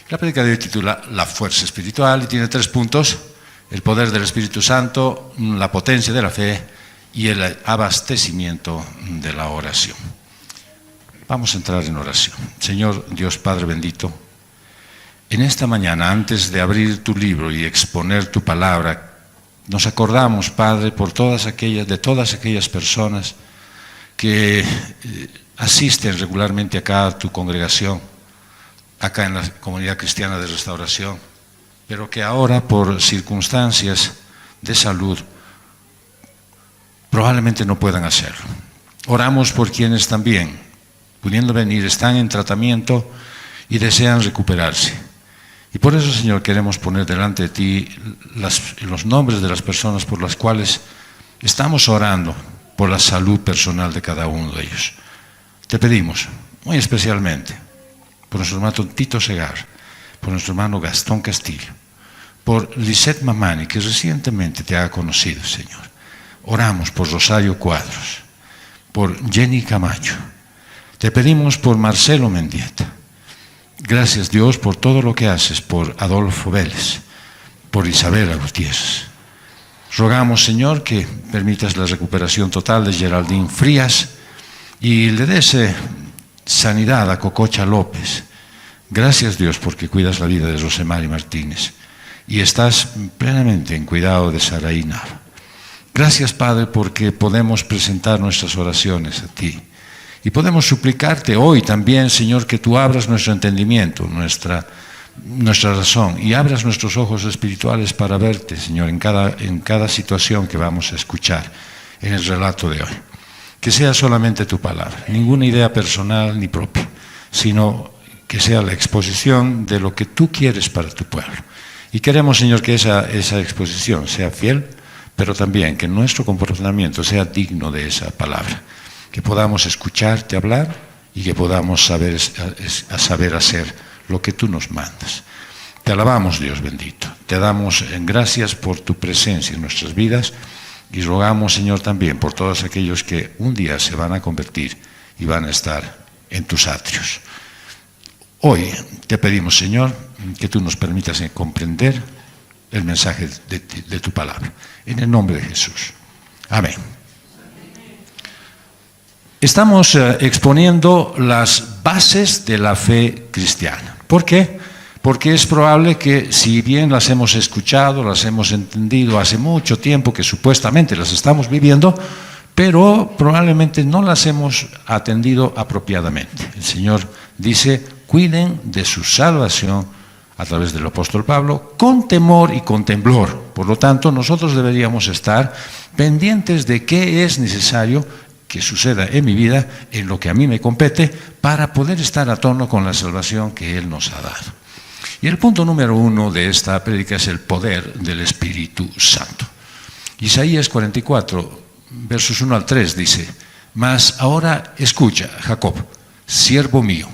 La prédica de hoy titula La fuerza espiritual y tiene 3 puntos: el poder del Espíritu Santo, la potencia de la fe y el abastecimiento de la oración. Vamos a entrar en oración. Señor Dios Padre bendito, en esta mañana, antes de abrir tu libro y exponer tu palabra, nos acordamos, Padre, de todas aquellas personas que asisten regularmente acá a tu congregación, acá en la Comunidad Cristiana de Restauración, pero que ahora por circunstancias de salud probablemente no puedan hacerlo. Oramos por quienes también, pudiendo venir, están en tratamiento y desean recuperarse. Y por eso, Señor, queremos poner delante de ti los nombres de las personas por las cuales estamos orando por la salud personal de cada uno de ellos. Te pedimos, muy especialmente, por nuestro hermano Tito Segar, por nuestro hermano Gastón Castillo, por Lisette Mamani, que recientemente te ha conocido, Señor. Oramos por Rosario Cuadros, por Jenny Camacho. Te pedimos por Marcelo Mendieta. Gracias, Dios, por todo lo que haces por Adolfo Vélez, por Isabela Gutiérrez. Rogamos, Señor, que permitas la recuperación total de Geraldine Frías y le des sanidad a Cococha López. Gracias, Dios, porque cuidas la vida de Rosemary Martínez y estás plenamente en cuidado de Saraí Nava. Gracias, Padre, porque podemos presentar nuestras oraciones a ti. Y podemos suplicarte hoy también, Señor, que tú abras nuestro entendimiento, nuestra razón, y abras nuestros ojos espirituales para verte, Señor, en cada situación que vamos a escuchar en el relato de hoy. Que sea solamente tu palabra, ninguna idea personal ni propia, sino que sea la exposición de lo que tú quieres para tu pueblo. Y queremos, Señor, que esa exposición sea fiel, pero también que nuestro comportamiento sea digno de esa palabra. Que podamos escucharte hablar y que podamos saber hacer lo que tú nos mandas. Te alabamos, Dios bendito. Te damos gracias por tu presencia en nuestras vidas y rogamos, Señor, también por todos aquellos que un día se van a convertir y van a estar en tus atrios. Hoy te pedimos, Señor, que tú nos permitas comprender el mensaje de tu palabra. En el nombre de Jesús. Amén. Estamos exponiendo las bases de la fe cristiana. ¿Por qué? Porque es probable que, si bien las hemos escuchado, las hemos entendido hace mucho tiempo, que supuestamente las estamos viviendo, pero probablemente no las hemos atendido apropiadamente. El Señor dice: cuiden de su salvación a través del apóstol Pablo, con temor y con temblor. Por lo tanto, nosotros deberíamos estar pendientes de qué es necesario que suceda en mi vida, en lo que a mí me compete, para poder estar a tono con la salvación que Él nos ha dado. Y el punto número 1 de esta prédica es el poder del Espíritu Santo. Isaías 44, versos 1 al 3 dice: mas ahora escucha, Jacob, siervo mío,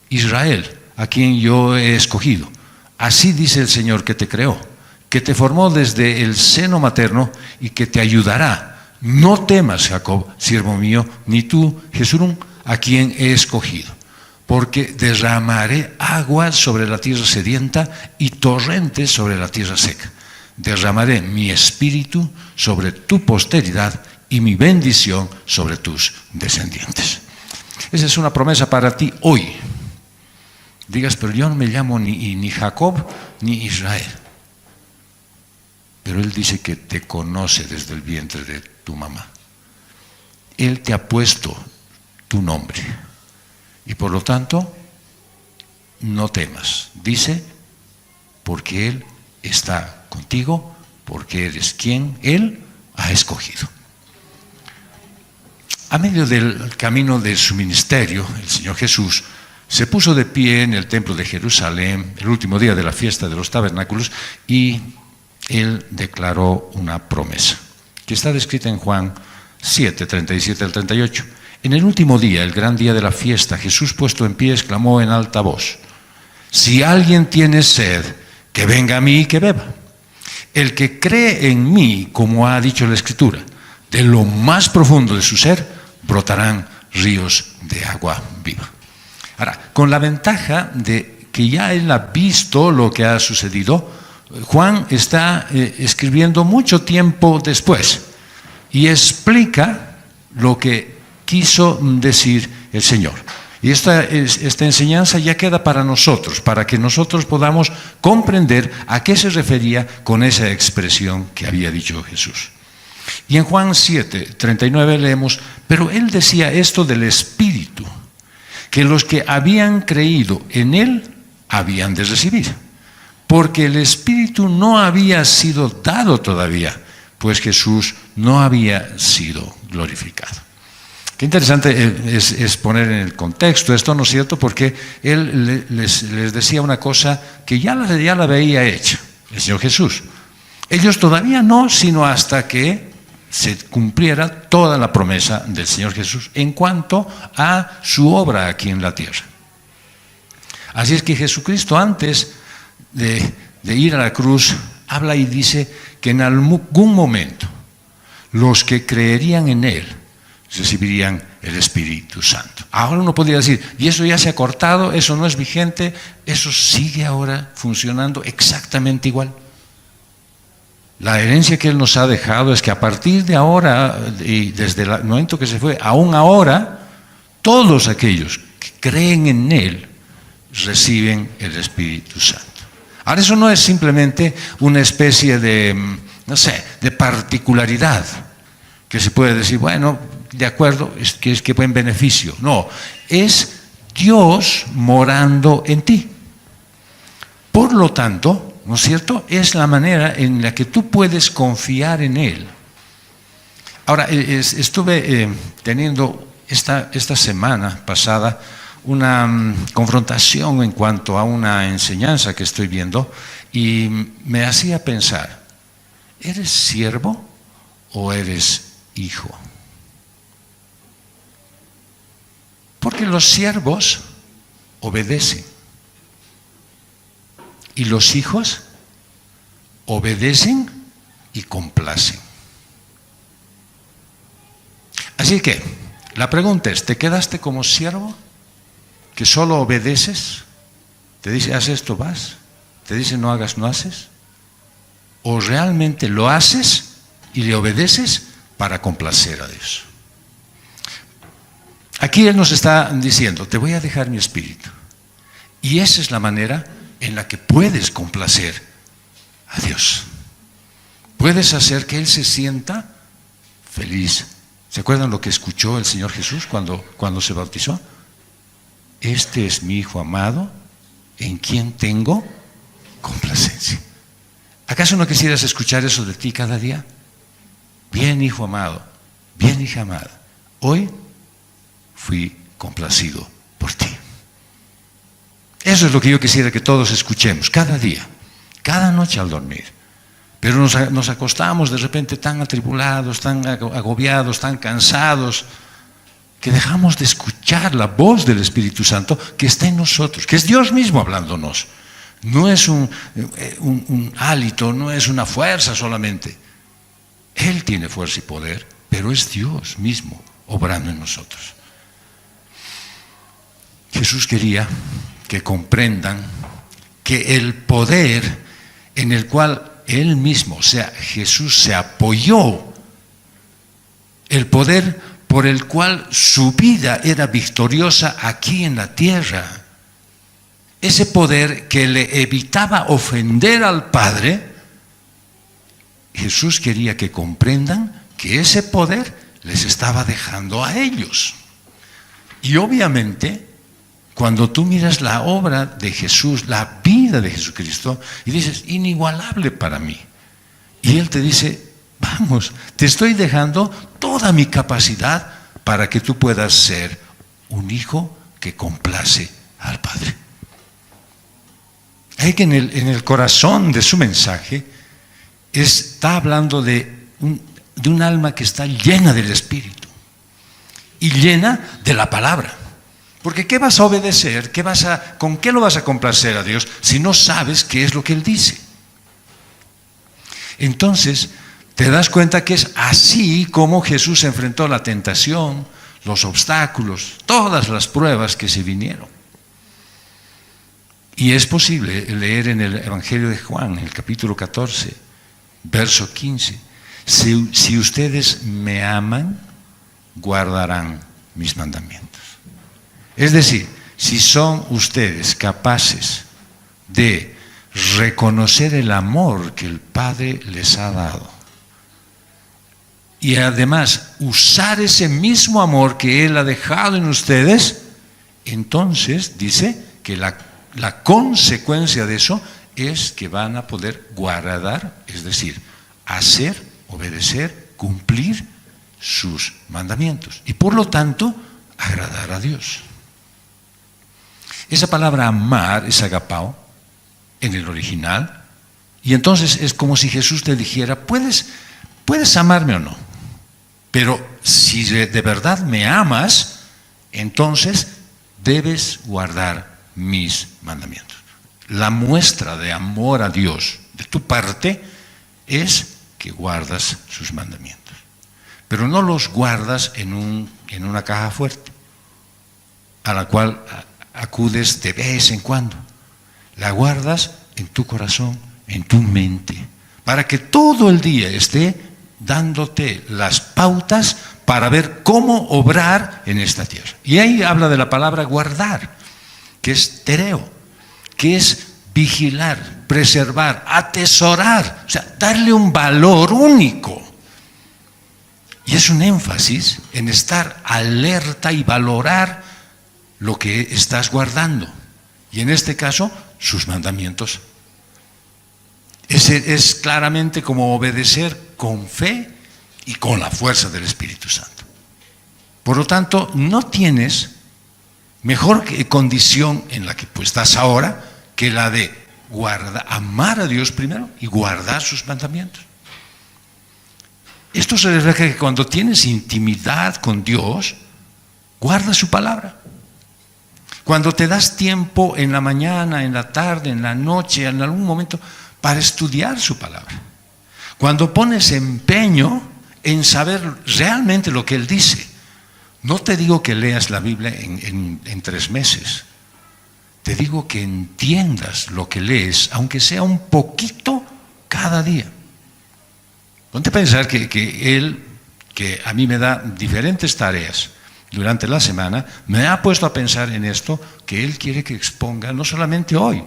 Israel, a quien yo he escogido. Así dice el Señor que te creó, que te formó desde el seno materno y que te ayudará. No temas, Jacob, siervo mío, ni tú, Jesurún, a quien he escogido, porque derramaré aguas sobre la tierra sedienta y torrentes sobre la tierra seca. Derramaré mi espíritu sobre tu posteridad y mi bendición sobre tus descendientes. Esa es una promesa para ti hoy. Digas, pero yo no me llamo ni Jacob ni Israel. Pero Él dice que te conoce desde el vientre de tu mamá. Él te ha puesto tu nombre. Y por lo tanto, no temas. Dice, porque Él está contigo, porque eres quien Él ha escogido. A medio del camino de su ministerio, el Señor Jesús se puso de pie en el templo de Jerusalén, el último día de la fiesta de los tabernáculos, y Él declaró una promesa, que está descrita en Juan 7, 37 al 38. En el último día, el gran día de la fiesta, Jesús, puesto en pie, exclamó en alta voz: si alguien tiene sed, que venga a mí y que beba. El que cree en mí, como ha dicho la Escritura, de lo más profundo de su ser, brotarán ríos de agua viva. Ahora, con la ventaja de que ya él ha visto lo que ha sucedido. Juan está escribiendo mucho tiempo después y explica lo que quiso decir el Señor. Y esta enseñanza ya queda para nosotros, para que nosotros podamos comprender a qué se refería con esa expresión que había dicho Jesús. Y en Juan 7:39 leemos: pero él decía esto del Espíritu, que los que habían creído en él habían de recibir, porque el Espíritu no había sido dado todavía, pues Jesús no había sido glorificado. Qué interesante es poner en el contexto esto, ¿no es cierto? Porque él les decía una cosa que ya la veía hecha, el Señor Jesús. Ellos todavía no, sino hasta que se cumpliera toda la promesa del Señor Jesús en cuanto a su obra aquí en la tierra. Así es que Jesucristo, antes de ir a la cruz, habla y dice que en algún momento los que creerían en Él recibirían el Espíritu Santo. Ahora uno podría decir, y eso ya se ha cortado, eso no es vigente, eso sigue ahora funcionando exactamente igual. La herencia que Él nos ha dejado es que a partir de ahora, y desde el momento que se fue, aún ahora, todos aquellos que creen en Él reciben el Espíritu Santo. Ahora eso no es simplemente una especie de, no sé, de particularidad, que se puede decir, bueno, de acuerdo, es que buen beneficio. No, es Dios morando en ti. Por lo tanto, ¿no es cierto?, es la manera en la que tú puedes confiar en Él. Ahora, estuve teniendo esta semana pasada una confrontación en cuanto a una enseñanza que estoy viendo y me hacía pensar, ¿eres siervo o eres hijo? Porque los siervos obedecen y los hijos obedecen y complacen. Así que la pregunta es, ¿te quedaste como siervo que solo obedeces? Te dice, haz esto, vas. Te dice, no hagas, no haces. ¿O realmente lo haces y le obedeces para complacer a Dios? Aquí Él nos está diciendo, te voy a dejar mi espíritu. Y esa es la manera en la que puedes complacer a Dios. Puedes hacer que Él se sienta feliz. ¿Se acuerdan lo que escuchó el Señor Jesús cuando se bautizó? Este es mi Hijo amado, en quien tengo complacencia. ¿Acaso no quisieras escuchar eso de ti cada día? Bien, hijo amado, bien, hija amada, hoy fui complacido por ti. Eso es lo que yo quisiera que todos escuchemos cada día, cada noche al dormir. Pero nos acostamos de repente tan atribulados, tan agobiados, tan cansados, que dejamos de escuchar la voz del Espíritu Santo que está en nosotros, que es Dios mismo hablándonos. No es un hálito, no es una fuerza solamente. Él tiene fuerza y poder, pero es Dios mismo obrando en nosotros. Jesús quería que comprendan que el poder en el cual Él mismo, o sea, Jesús se apoyó, el poder por el cual su vida era victoriosa aquí en la tierra, ese poder que le evitaba ofender al Padre, Jesús quería que comprendan que ese poder les estaba dejando a ellos. Y obviamente, cuando tú miras la obra de Jesús, la vida de Jesucristo, y dices, inigualable para mí. Y Él te dice, vamos, te estoy dejando toda mi capacidad para que tú puedas ser un hijo que complace al Padre. Hay que en el corazón de su mensaje está hablando de un alma que está llena del Espíritu y llena de la palabra. Porque ¿qué vas a obedecer? ¿Con qué lo vas a complacer a Dios si no sabes qué es lo que Él dice? Entonces, te das cuenta que es así como Jesús enfrentó la tentación, los obstáculos, todas las pruebas que se vinieron. Y es posible leer en el Evangelio de Juan, en el capítulo 14, verso 15, si ustedes me aman, guardarán mis mandamientos. Es decir, si son ustedes capaces de reconocer el amor que el Padre les ha dado y además usar ese mismo amor que Él ha dejado en ustedes, entonces dice que la consecuencia de eso es que van a poder guardar, es decir, hacer, obedecer, cumplir sus mandamientos y por lo tanto agradar a Dios. Esa palabra amar es agapao en el original, y entonces es como si Jesús te dijera, puedes amarme o no, pero si de verdad me amas, entonces debes guardar mis mandamientos. La muestra de amor a Dios de tu parte es que guardas sus mandamientos, pero no los guardas en una caja fuerte a la cual acudes de vez en cuando. La guardas en tu corazón, en tu mente, para que todo el día esté dándote las pautas para ver cómo obrar en esta tierra. Y ahí habla de la palabra guardar, que es tereo, que es vigilar, preservar, atesorar, o sea, darle un valor único. Y es un énfasis en estar alerta y valorar lo que estás guardando. Y en este caso, sus mandamientos. Ese es claramente como obedecer con fe y con la fuerza del Espíritu Santo. Por lo tanto, no tienes mejor condición en la que estás ahora que la de amar a Dios primero y guardar sus mandamientos. Esto se refleja que cuando tienes intimidad con Dios, guarda su palabra. Cuando te das tiempo en la mañana, en la tarde, en la noche, en algún momento, para estudiar su palabra. Cuando pones empeño en saber realmente lo que Él dice. No te digo que leas la Biblia en 3 meses. Te digo que entiendas lo que lees, aunque sea un poquito cada día. Ponte a pensar que Él, que a mí me da diferentes tareas durante la semana, me ha puesto a pensar en esto que Él quiere que exponga, no solamente hoy,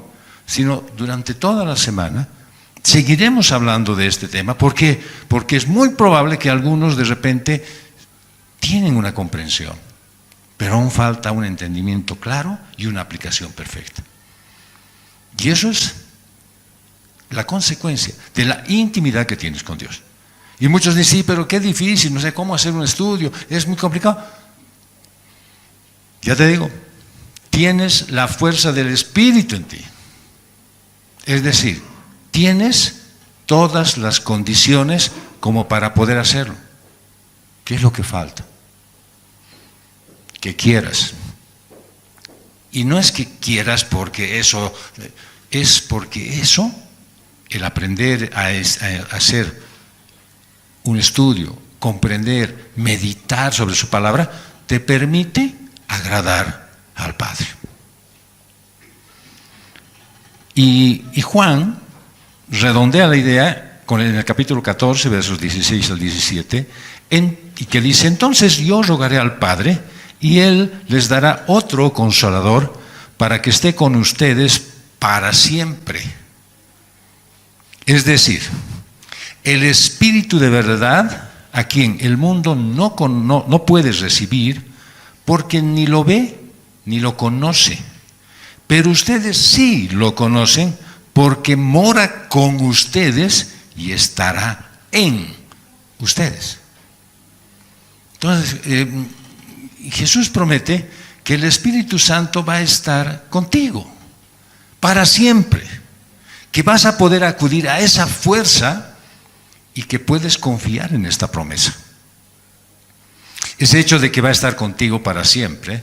sino durante toda la semana. Seguiremos hablando de este tema porque es muy probable que algunos de repente tienen una comprensión, pero aún falta un entendimiento claro y una aplicación perfecta. Y eso es la consecuencia de la intimidad que tienes con Dios. Y muchos dicen, sí, pero qué difícil, no sé cómo hacer un estudio, es muy complicado. Ya te digo, tienes la fuerza del Espíritu en ti. Es decir, tienes todas las condiciones como para poder hacerlo. ¿Qué es lo que falta? Que quieras. Y no es que quieras porque eso, es porque eso, el aprender a hacer un estudio, comprender, meditar sobre su palabra, te permite agradar al Padre. Y Juan redondea la idea en el capítulo 14, versos 16 al 17, y que dice, entonces yo rogaré al Padre y Él les dará otro consolador para que esté con ustedes para siempre. Es decir, el Espíritu de verdad, a quien el mundo no puede recibir, porque ni lo ve ni lo conoce. Pero ustedes sí lo conocen porque mora con ustedes y estará en ustedes. Entonces, Jesús promete que el Espíritu Santo va a estar contigo para siempre, que vas a poder acudir a esa fuerza y que puedes confiar en esta promesa. Ese hecho de que va a estar contigo para siempre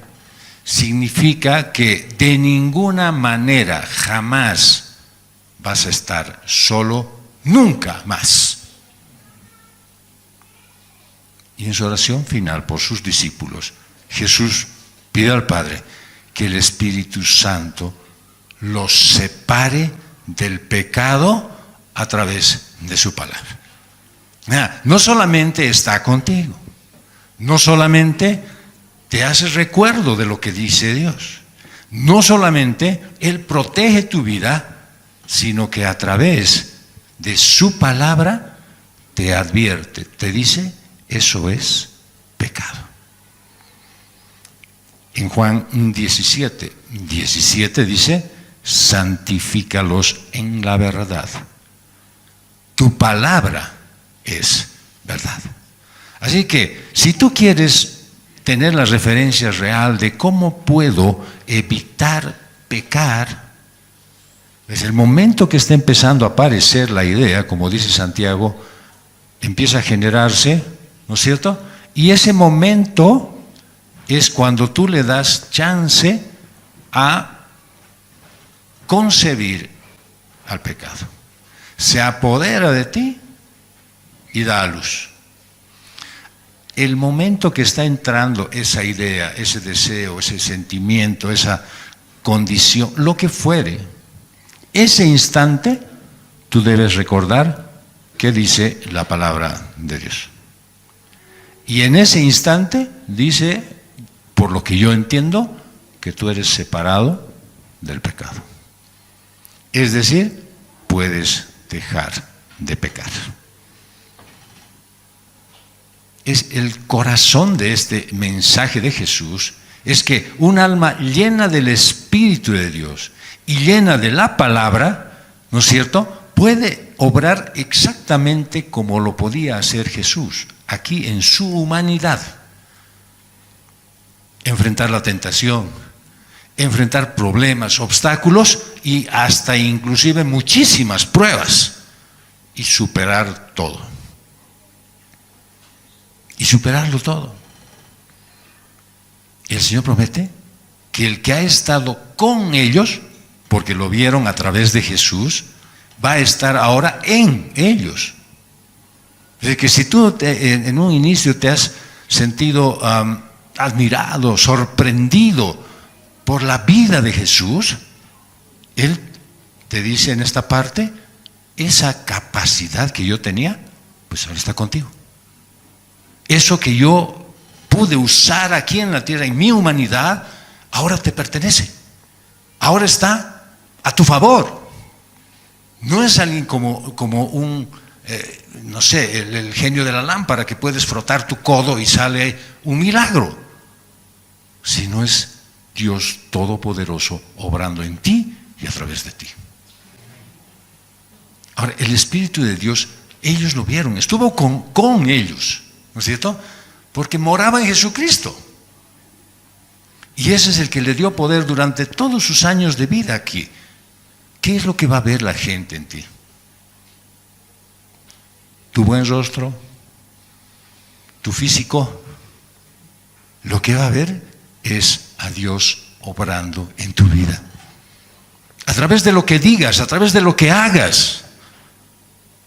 significa que de ninguna manera, jamás vas a estar solo, nunca más. Y en su oración final por sus discípulos, Jesús pide al Padre que el Espíritu Santo los separe del pecado a través de su palabra. No solamente está contigo, no solamente te hace recuerdo de lo que dice Dios, no solamente Él protege tu vida, sino que a través de su palabra te advierte, te dice, eso es pecado. En Juan 17 dice, santifícalos en la verdad. Tu palabra es verdad. Así que, si tú quieres tener la referencia real de cómo puedo evitar pecar, desde el momento que está empezando a aparecer la idea, como dice Santiago, empieza a generarse, ¿no es cierto? Y ese momento es cuando tú le das chance a concebir al pecado. Se apodera de ti y da a luz. El momento que está entrando esa idea, ese deseo, ese sentimiento, esa condición, lo que fuere, ese instante tú debes recordar qué dice la palabra de Dios. Y en ese instante dice, por lo que yo entiendo, que tú eres separado del pecado. Es decir, puedes dejar de pecar. Es el corazón de este mensaje de Jesús, es que un alma llena del Espíritu de Dios y llena de la palabra, ¿no es cierto?, puede obrar exactamente como lo podía hacer Jesús, aquí en su humanidad. Enfrentar la tentación, enfrentar problemas, obstáculos y hasta inclusive muchísimas pruebas y superar todo. Y superarlo todo. El Señor promete que el que ha estado con ellos, porque lo vieron a través de Jesús, va a estar ahora en ellos. Es decir, que si tú en un inicio te has sentido admirado, sorprendido por la vida de Jesús, Él te dice en esta parte, esa capacidad que yo tenía, pues ahora está contigo. Eso que yo pude usar aquí en la tierra, en mi humanidad, ahora te pertenece. Ahora está a tu favor. No es alguien como un, no sé, el genio de la lámpara que puedes frotar tu codo y sale un milagro. Sino es Dios Todopoderoso obrando en ti y a través de ti. Ahora, el Espíritu de Dios, ellos lo vieron, estuvo con ellos. ¿No es cierto? Porque moraba en Jesucristo. Y ese es el que le dio poder durante todos sus años de vida aquí. ¿Qué es lo que va a ver la gente en ti? ¿Tu buen rostro? ¿Tu físico? Lo que va a ver es a Dios obrando en tu vida. A través de lo que digas, a través de lo que hagas,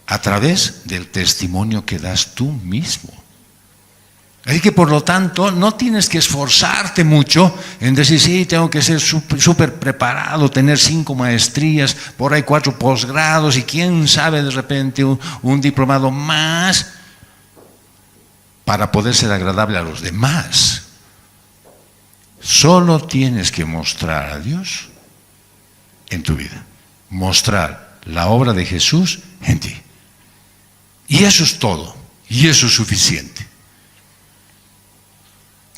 a través del testimonio que das tú mismo. Así que por lo tanto no tienes que esforzarte mucho en decir, sí, tengo que ser súper preparado, tener 5 maestrías, por ahí 4 posgrados y quién sabe de repente un diplomado más para poder ser agradable a los demás. Solo tienes que mostrar a Dios en tu vida, mostrar la obra de Jesús en ti. Y eso es todo, y eso es suficiente.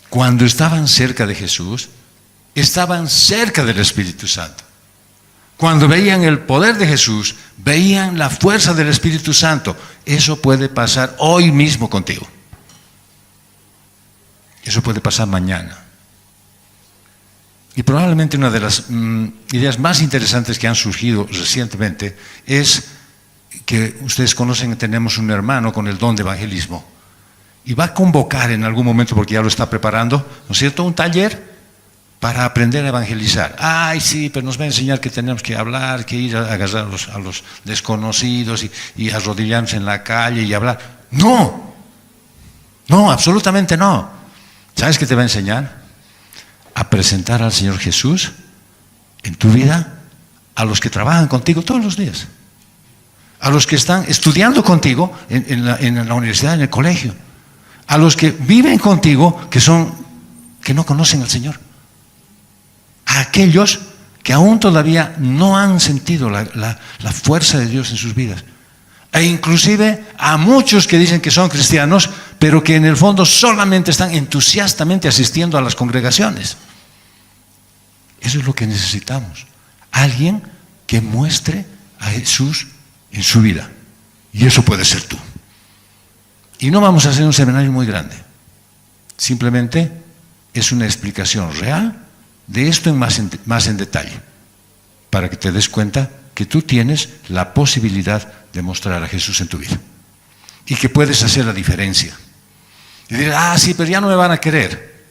Cuando estaban cerca de Jesús, estaban cerca del Espíritu Santo. Cuando veían el poder de Jesús, veían la fuerza del Espíritu Santo. Eso puede pasar hoy mismo contigo. Eso puede pasar mañana. Y probablemente una de las ideas más interesantes que han surgido recientemente es que ustedes conocen que tenemos un hermano con el don de evangelismo. Y va a convocar en algún momento, porque ya lo está preparando, ¿no es cierto?, un taller para aprender a evangelizar. Ay, sí, pero nos va a enseñar que tenemos que hablar, que ir a agarrar a los desconocidos y arrodillarnos en la calle y hablar. No, absolutamente no. ¿Sabes qué te va a enseñar? A presentar al Señor Jesús en tu vida a los que trabajan contigo todos los días, a los que están estudiando contigo en la universidad, en el colegio, a los que viven contigo que no conocen al Señor, a aquellos que aún todavía no han sentido la fuerza de Dios en sus vidas, e inclusive a muchos que dicen que son cristianos, pero que en el fondo solamente están entusiastamente asistiendo a las congregaciones. Eso es lo que necesitamos, alguien que muestre a Jesús en su vida, y eso puede ser tú. Y no vamos a hacer un seminario muy grande, simplemente es una explicación real de esto más en detalle, para que te des cuenta que tú tienes la posibilidad de mostrar a Jesús en tu vida y que puedes hacer la diferencia. Y dirás, sí, pero ya no me van a querer.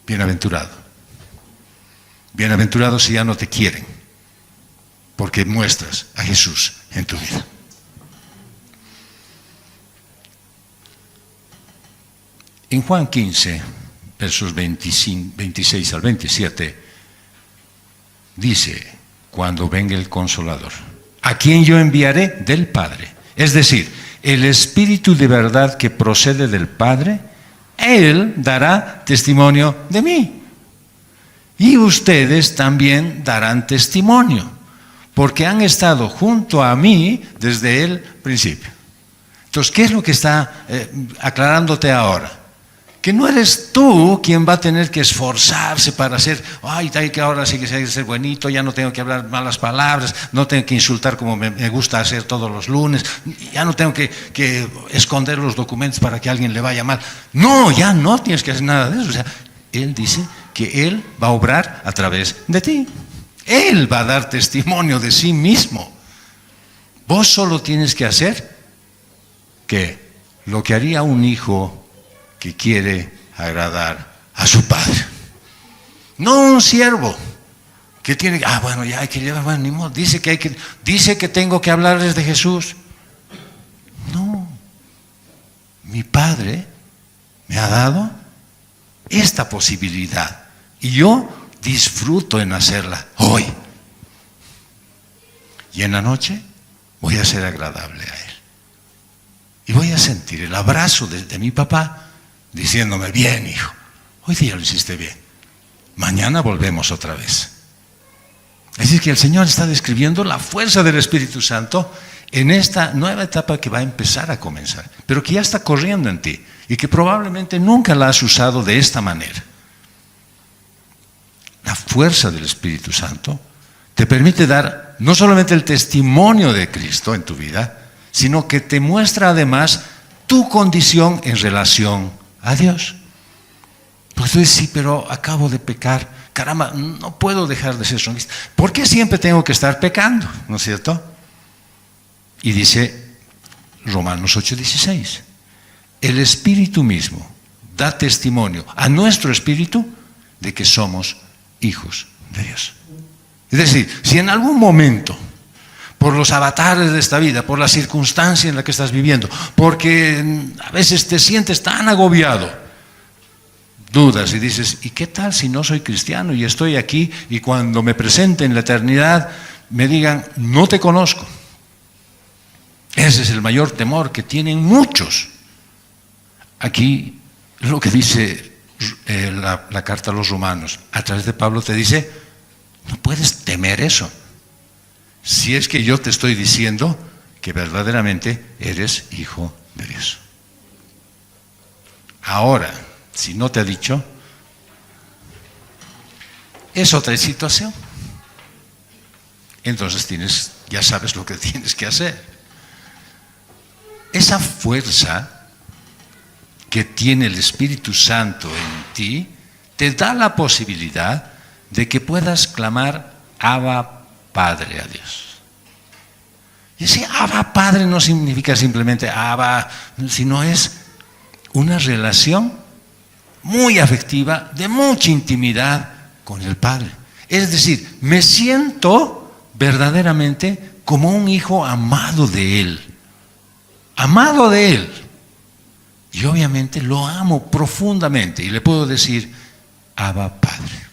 Bienaventurado. Bienaventurado si ya no te quieren, porque muestras a Jesús en tu vida. En Juan 15, versos 26 al 27, dice: cuando venga el Consolador, a quien yo enviaré del Padre, es decir, el Espíritu de verdad que procede del Padre, Él dará testimonio de mí. Y ustedes también darán testimonio, porque han estado junto a mí desde el principio. Entonces, ¿qué es lo que está aclarándote ahora? Que no eres tú quien va a tener que esforzarse para hacer, que ahora sí que hay que ser buenito, ya no tengo que hablar malas palabras, no tengo que insultar como me gusta hacer todos los lunes, ya no tengo que esconder los documentos para que a alguien le vaya mal. No, ya no tienes que hacer nada de eso. O sea, Él dice que Él va a obrar a través de ti. Él va a dar testimonio de sí mismo. Vos solo tienes que hacer que lo que haría un hijo que quiere agradar a su padre. No un siervo que tiene, bueno, ya hay que llevar, bueno, ni modo, dice que tengo que hablarles de Jesús. No, mi Padre me ha dado esta posibilidad y yo disfruto en hacerla hoy. Y en la noche voy a ser agradable a Él. Y voy a sentir el abrazo de mi papá diciéndome, bien, hijo, hoy día lo hiciste bien, mañana volvemos otra vez. Es decir, que el Señor está describiendo la fuerza del Espíritu Santo en esta nueva etapa que va a empezar a comenzar, pero que ya está corriendo en ti y que probablemente nunca la has usado de esta manera. La fuerza del Espíritu Santo te permite dar no solamente el testimonio de Cristo en tu vida, sino que te muestra además tu condición en relación a Dios. Pues tú dices, sí, pero acabo de pecar, caramba, no puedo dejar de ser sonista. ¿Por qué siempre tengo que estar pecando? ¿No es cierto? Y dice Romanos 8:16, el Espíritu mismo da testimonio a nuestro espíritu de que somos hijos de Dios. Es decir, si en algún momento, por los avatares de esta vida, por la circunstancia en la que estás viviendo, porque a veces te sientes tan agobiado, dudas y dices, ¿y qué tal si no soy cristiano y estoy aquí y cuando me presente en la eternidad me digan, no te conozco? Ese es el mayor temor que tienen muchos. Aquí lo que dice la carta a los romanos, a través de Pablo te dice, no puedes temer eso. Si es que yo te estoy diciendo que verdaderamente eres hijo de Dios. Ahora, si no te ha dicho, es otra situación. Entonces ya sabes lo que tienes que hacer. Esa fuerza que tiene el Espíritu Santo en ti te da la posibilidad de que puedas clamar Abba Padre a Dios. Y ese Abba Padre no significa simplemente Abba, sino es una relación muy afectiva, de mucha intimidad con el Padre. Es decir, me siento verdaderamente como un hijo amado de Él. Amado de Él. Y obviamente lo amo profundamente y le puedo decir Abba Padre.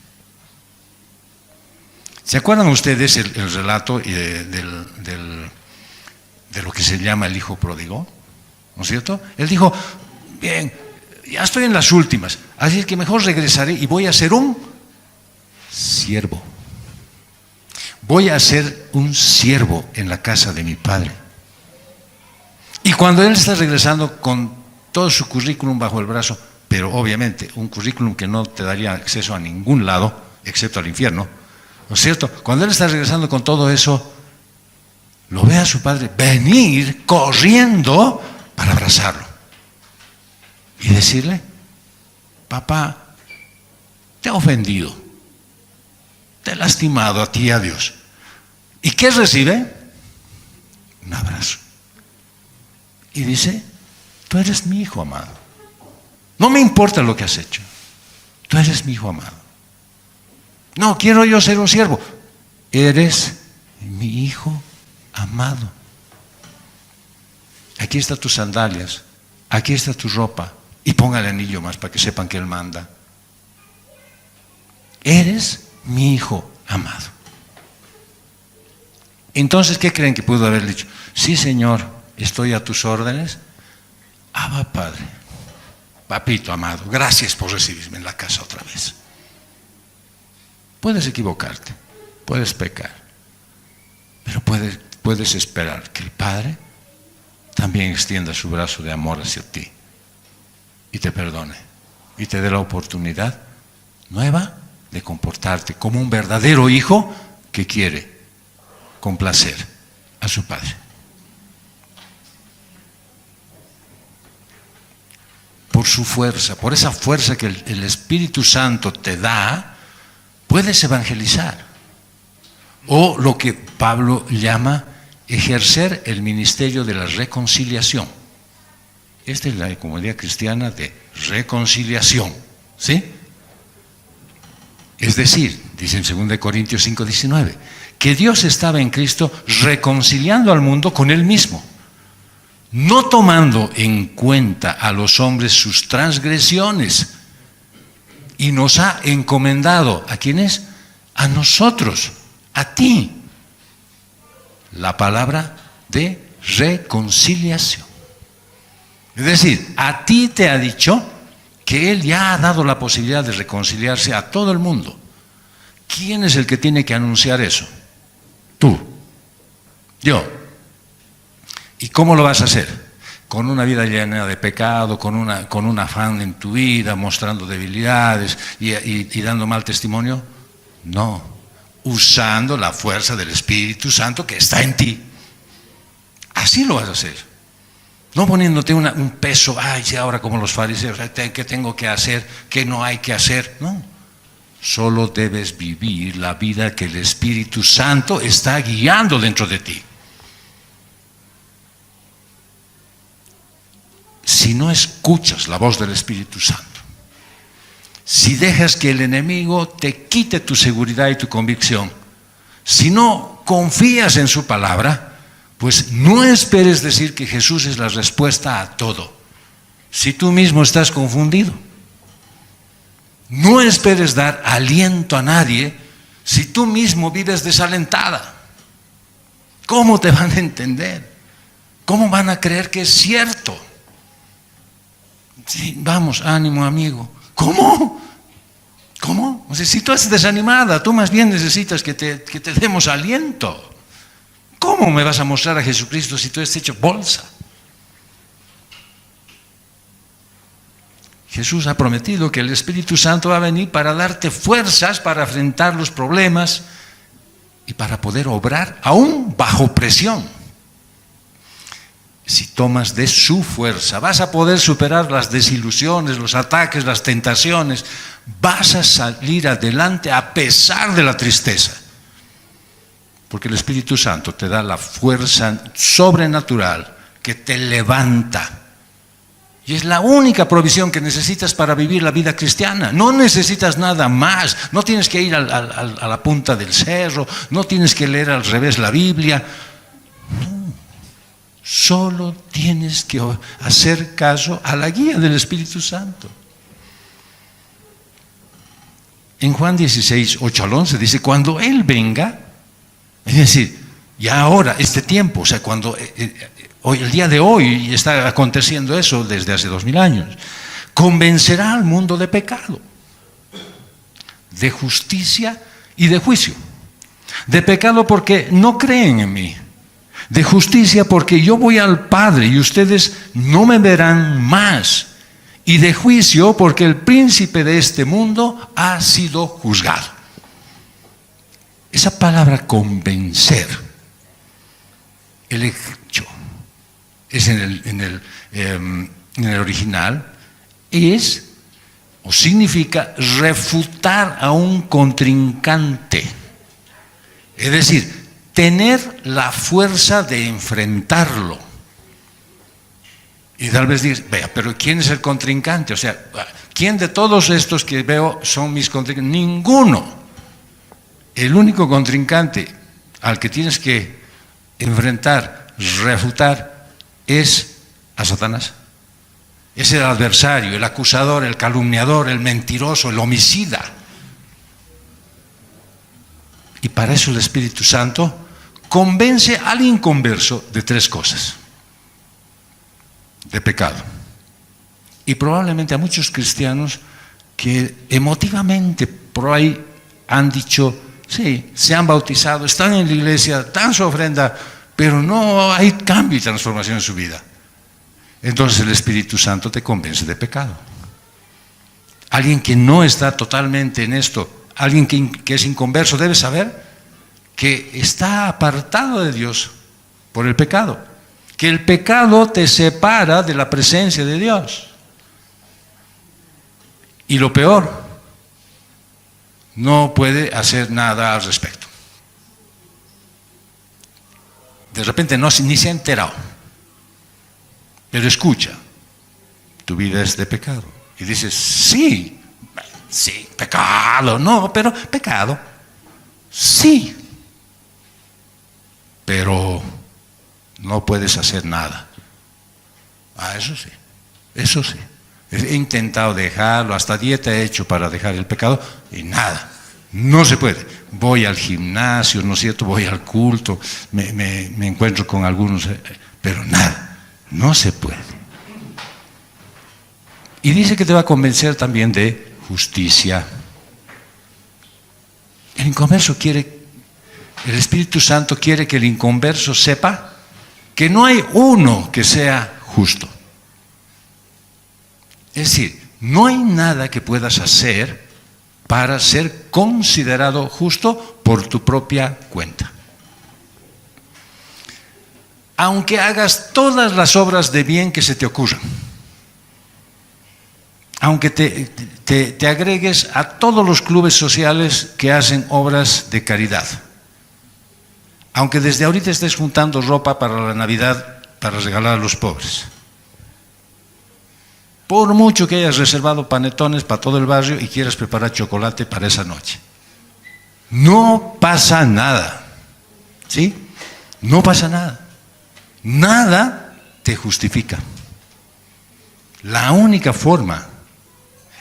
¿Se acuerdan ustedes el relato de lo que se llama el hijo pródigo? ¿No es cierto? Él dijo, bien, ya estoy en las últimas, así es que mejor regresaré y voy a ser un siervo. Voy a ser un siervo en la casa de mi padre. Y cuando él está regresando con todo su currículum bajo el brazo, pero obviamente un currículum que no te daría acceso a ningún lado, excepto al infierno, ¿no es cierto? Cuando él está regresando con todo eso, lo ve a su padre venir corriendo para abrazarlo y decirle, papá, te he ofendido, te he lastimado a ti y a Dios. ¿Y qué recibe? Un abrazo. Y dice, tú eres mi hijo amado. No me importa lo que has hecho. Tú eres mi hijo amado. No, quiero yo ser un siervo. Eres mi hijo amado. Aquí están tus sandalias, aquí está tu ropa, y ponga el anillo más para que sepan que él manda. Eres mi hijo amado. Entonces, ¿qué creen que pudo haber dicho? Sí, Señor, estoy a tus órdenes. Abba, Padre, papito amado, gracias por recibirme en la casa otra vez. Puedes equivocarte, puedes pecar, pero puedes esperar que el Padre también extienda su brazo de amor hacia ti y te perdone y te dé la oportunidad nueva de comportarte como un verdadero hijo que quiere complacer a su Padre. Por su fuerza, por esa fuerza que el Espíritu Santo te da, puedes evangelizar, o lo que Pablo llama ejercer el ministerio de la reconciliación. Esta es la comunidad cristiana de reconciliación, ¿sí? Es decir, dice en 2 Corintios 5:19, que Dios estaba en Cristo reconciliando al mundo con Él mismo, no tomando en cuenta a los hombres sus transgresiones, y nos ha encomendado, ¿a quiénes? A nosotros, a ti, la palabra de reconciliación. Es decir, a ti te ha dicho que Él ya ha dado la posibilidad de reconciliarse a todo el mundo. ¿Quién es el que tiene que anunciar eso? Tú, yo. ¿Y cómo lo vas a hacer? ¿Con una vida llena de pecado, con un afán en tu vida, mostrando debilidades y dando mal testimonio? No, usando la fuerza del Espíritu Santo que está en ti. Así lo vas a hacer. No poniéndote un peso, ay, sí, ahora como los fariseos, ¿qué tengo que hacer? ¿Qué no hay que hacer? No, solo debes vivir la vida que el Espíritu Santo está guiando dentro de ti. Si no escuchas la voz del Espíritu Santo, si dejas que el enemigo te quite tu seguridad y tu convicción, si no confías en su palabra, pues no esperes decir que Jesús es la respuesta a todo, si tú mismo estás confundido. No esperes dar aliento a nadie si tú mismo vives desalentada. ¿Cómo te van a entender? ¿Cómo van a creer que es cierto? Sí, vamos, ánimo, amigo. ¿Cómo? ¿Cómo? O sea, si tú estás desanimada, tú más bien necesitas que te demos aliento. ¿Cómo me vas a mostrar a Jesucristo si tú estás hecho bolsa? Jesús ha prometido que el Espíritu Santo va a venir para darte fuerzas para enfrentar los problemas y para poder obrar aún bajo presión. Si tomas de su fuerza, vas a poder superar las desilusiones, los ataques, las tentaciones. Vas a salir adelante a pesar de la tristeza. Porque el Espíritu Santo te da la fuerza sobrenatural que te levanta. Y es la única provisión que necesitas para vivir la vida cristiana. No necesitas nada más. No tienes que ir a la punta del cerro. No tienes que leer al revés la Biblia. No. Solo tienes que hacer caso a la guía del Espíritu Santo. en Juan 16, 8 al 11, dice, cuando Él venga, es decir, ya ahora, este tiempo, o sea, cuando hoy, el día de hoy está aconteciendo eso desde hace 2000 años, convencerá al mundo de pecado, de justicia y de juicio. De pecado porque no creen en mí. De justicia porque yo voy al Padre y ustedes no me verán más. Y de juicio porque el príncipe de este mundo ha sido juzgado. Esa palabra convencer, el hecho, es en el original, es o significa refutar a un contrincante. Es decir, tener la fuerza de enfrentarlo. Y tal vez dices, vea, pero ¿quién es el contrincante? O sea, ¿quién de todos estos que veo son mis contrincantes? Ninguno. El único contrincante al que tienes que enfrentar, refutar, es a Satanás. Es el adversario, el acusador, el calumniador, el mentiroso, el homicida. Y para eso el Espíritu Santo convence al inconverso de 3 cosas. De pecado. Y probablemente a muchos cristianos que emotivamente por ahí han dicho, sí, se han bautizado, están en la iglesia, dan su ofrenda, pero no hay cambio y transformación en su vida. Entonces el Espíritu Santo te convence de pecado. Alguien que no está totalmente en esto, alguien que es inconverso, debe saber que está apartado de Dios por el pecado. Que el pecado te separa de la presencia de Dios. Y lo peor, no puede hacer nada al respecto. De repente ni se ha enterado. Pero escucha, tu vida es de pecado. Y dices, sí, pecado, no, pero pecado, sí. Pero no puedes hacer nada. Eso sí. He intentado dejarlo, hasta dieta he hecho para dejar el pecado y nada, no se puede. Voy al gimnasio, ¿no es cierto? Voy al culto, me encuentro con algunos, pero nada, no se puede. Y dice que te va a convencer también de justicia. El inconverso el Espíritu Santo quiere que el inconverso sepa que no hay uno que sea justo. Es decir, no hay nada que puedas hacer para ser considerado justo por tu propia cuenta. Aunque hagas todas las obras de bien que se te ocurran, aunque te agregues a todos los clubes sociales que hacen obras de caridad, aunque desde ahorita estés juntando ropa para la Navidad para regalar a los pobres, por mucho que hayas reservado panetones para todo el barrio y quieras preparar chocolate para esa noche, no pasa nada, ¿sí? No pasa nada. Nada te justifica. La única forma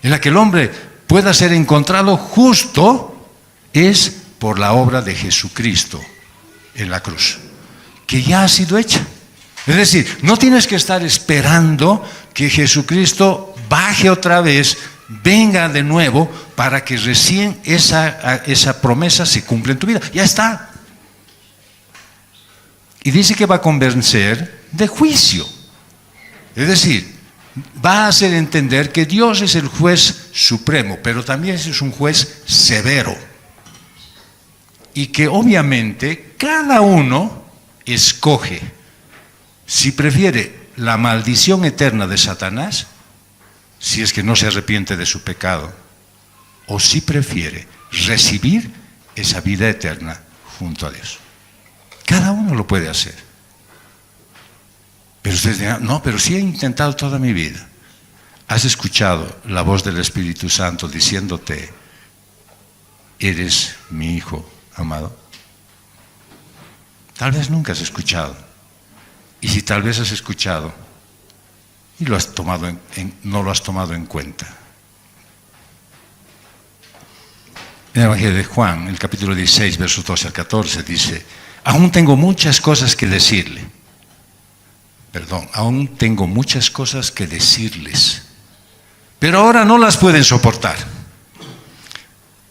en la que el hombre pueda ser encontrado justo es por la obra de Jesucristo en la cruz, que ya ha sido hecha. Es decir, no tienes que estar esperando que Jesucristo baje otra vez, venga de nuevo, para que recién esa promesa se cumpla en tu vida. Ya está. Y dice que va a convencer de juicio. Es decir, va a hacer entender que Dios es el juez supremo, pero también es un juez severo. Y que obviamente cada uno escoge si prefiere la maldición eterna de Satanás, si es que no se arrepiente de su pecado, o si prefiere recibir esa vida eterna junto a Dios. Cada uno lo puede hacer. Pero ustedes dirán, no, pero sí he intentado toda mi vida. ¿Has escuchado la voz del Espíritu Santo diciéndote, eres mi hijo amado? Tal vez nunca has escuchado. Y si tal vez has escuchado y lo has tomado no lo has tomado en cuenta. En el Evangelio de Juan, el capítulo 16, versos 12 al 14, dice: aún tengo muchas cosas que decirle. Aún tengo muchas cosas que decirles, pero ahora no las pueden soportar.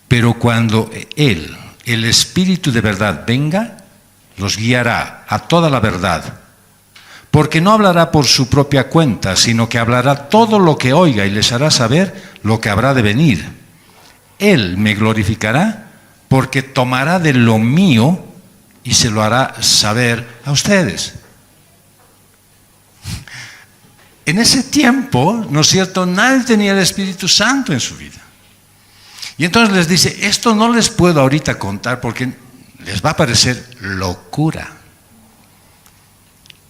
Pero cuando Él, el Espíritu de verdad, venga, los guiará a toda la verdad, porque no hablará por su propia cuenta, sino que hablará todo lo que oiga y les hará saber lo que habrá de venir. Él me glorificará, porque tomará de lo mío y se lo hará saber a ustedes. En ese tiempo, ¿no es cierto?, nadie tenía el Espíritu Santo en su vida. Y entonces les dice: esto no les puedo ahorita contar porque les va a parecer locura.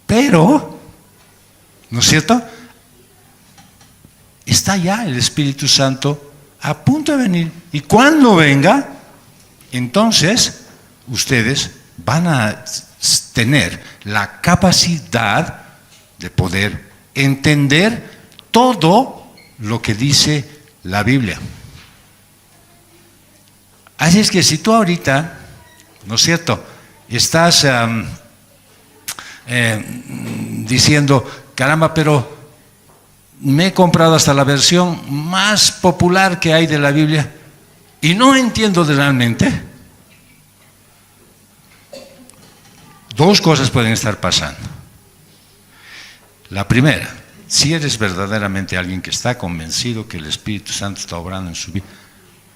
Pero, ¿no es cierto?, está ya el Espíritu Santo a punto de venir. Y cuando venga, entonces ustedes van a tener la capacidad de poder entender todo lo que dice la Biblia. Así es que si tú ahorita, ¿no es cierto?, estás diciendo: caramba, pero me he comprado hasta la versión más popular que hay de la Biblia y no entiendo realmente. Dos cosas pueden estar pasando. La primera, si eres verdaderamente alguien que está convencido que el Espíritu Santo está obrando en su vida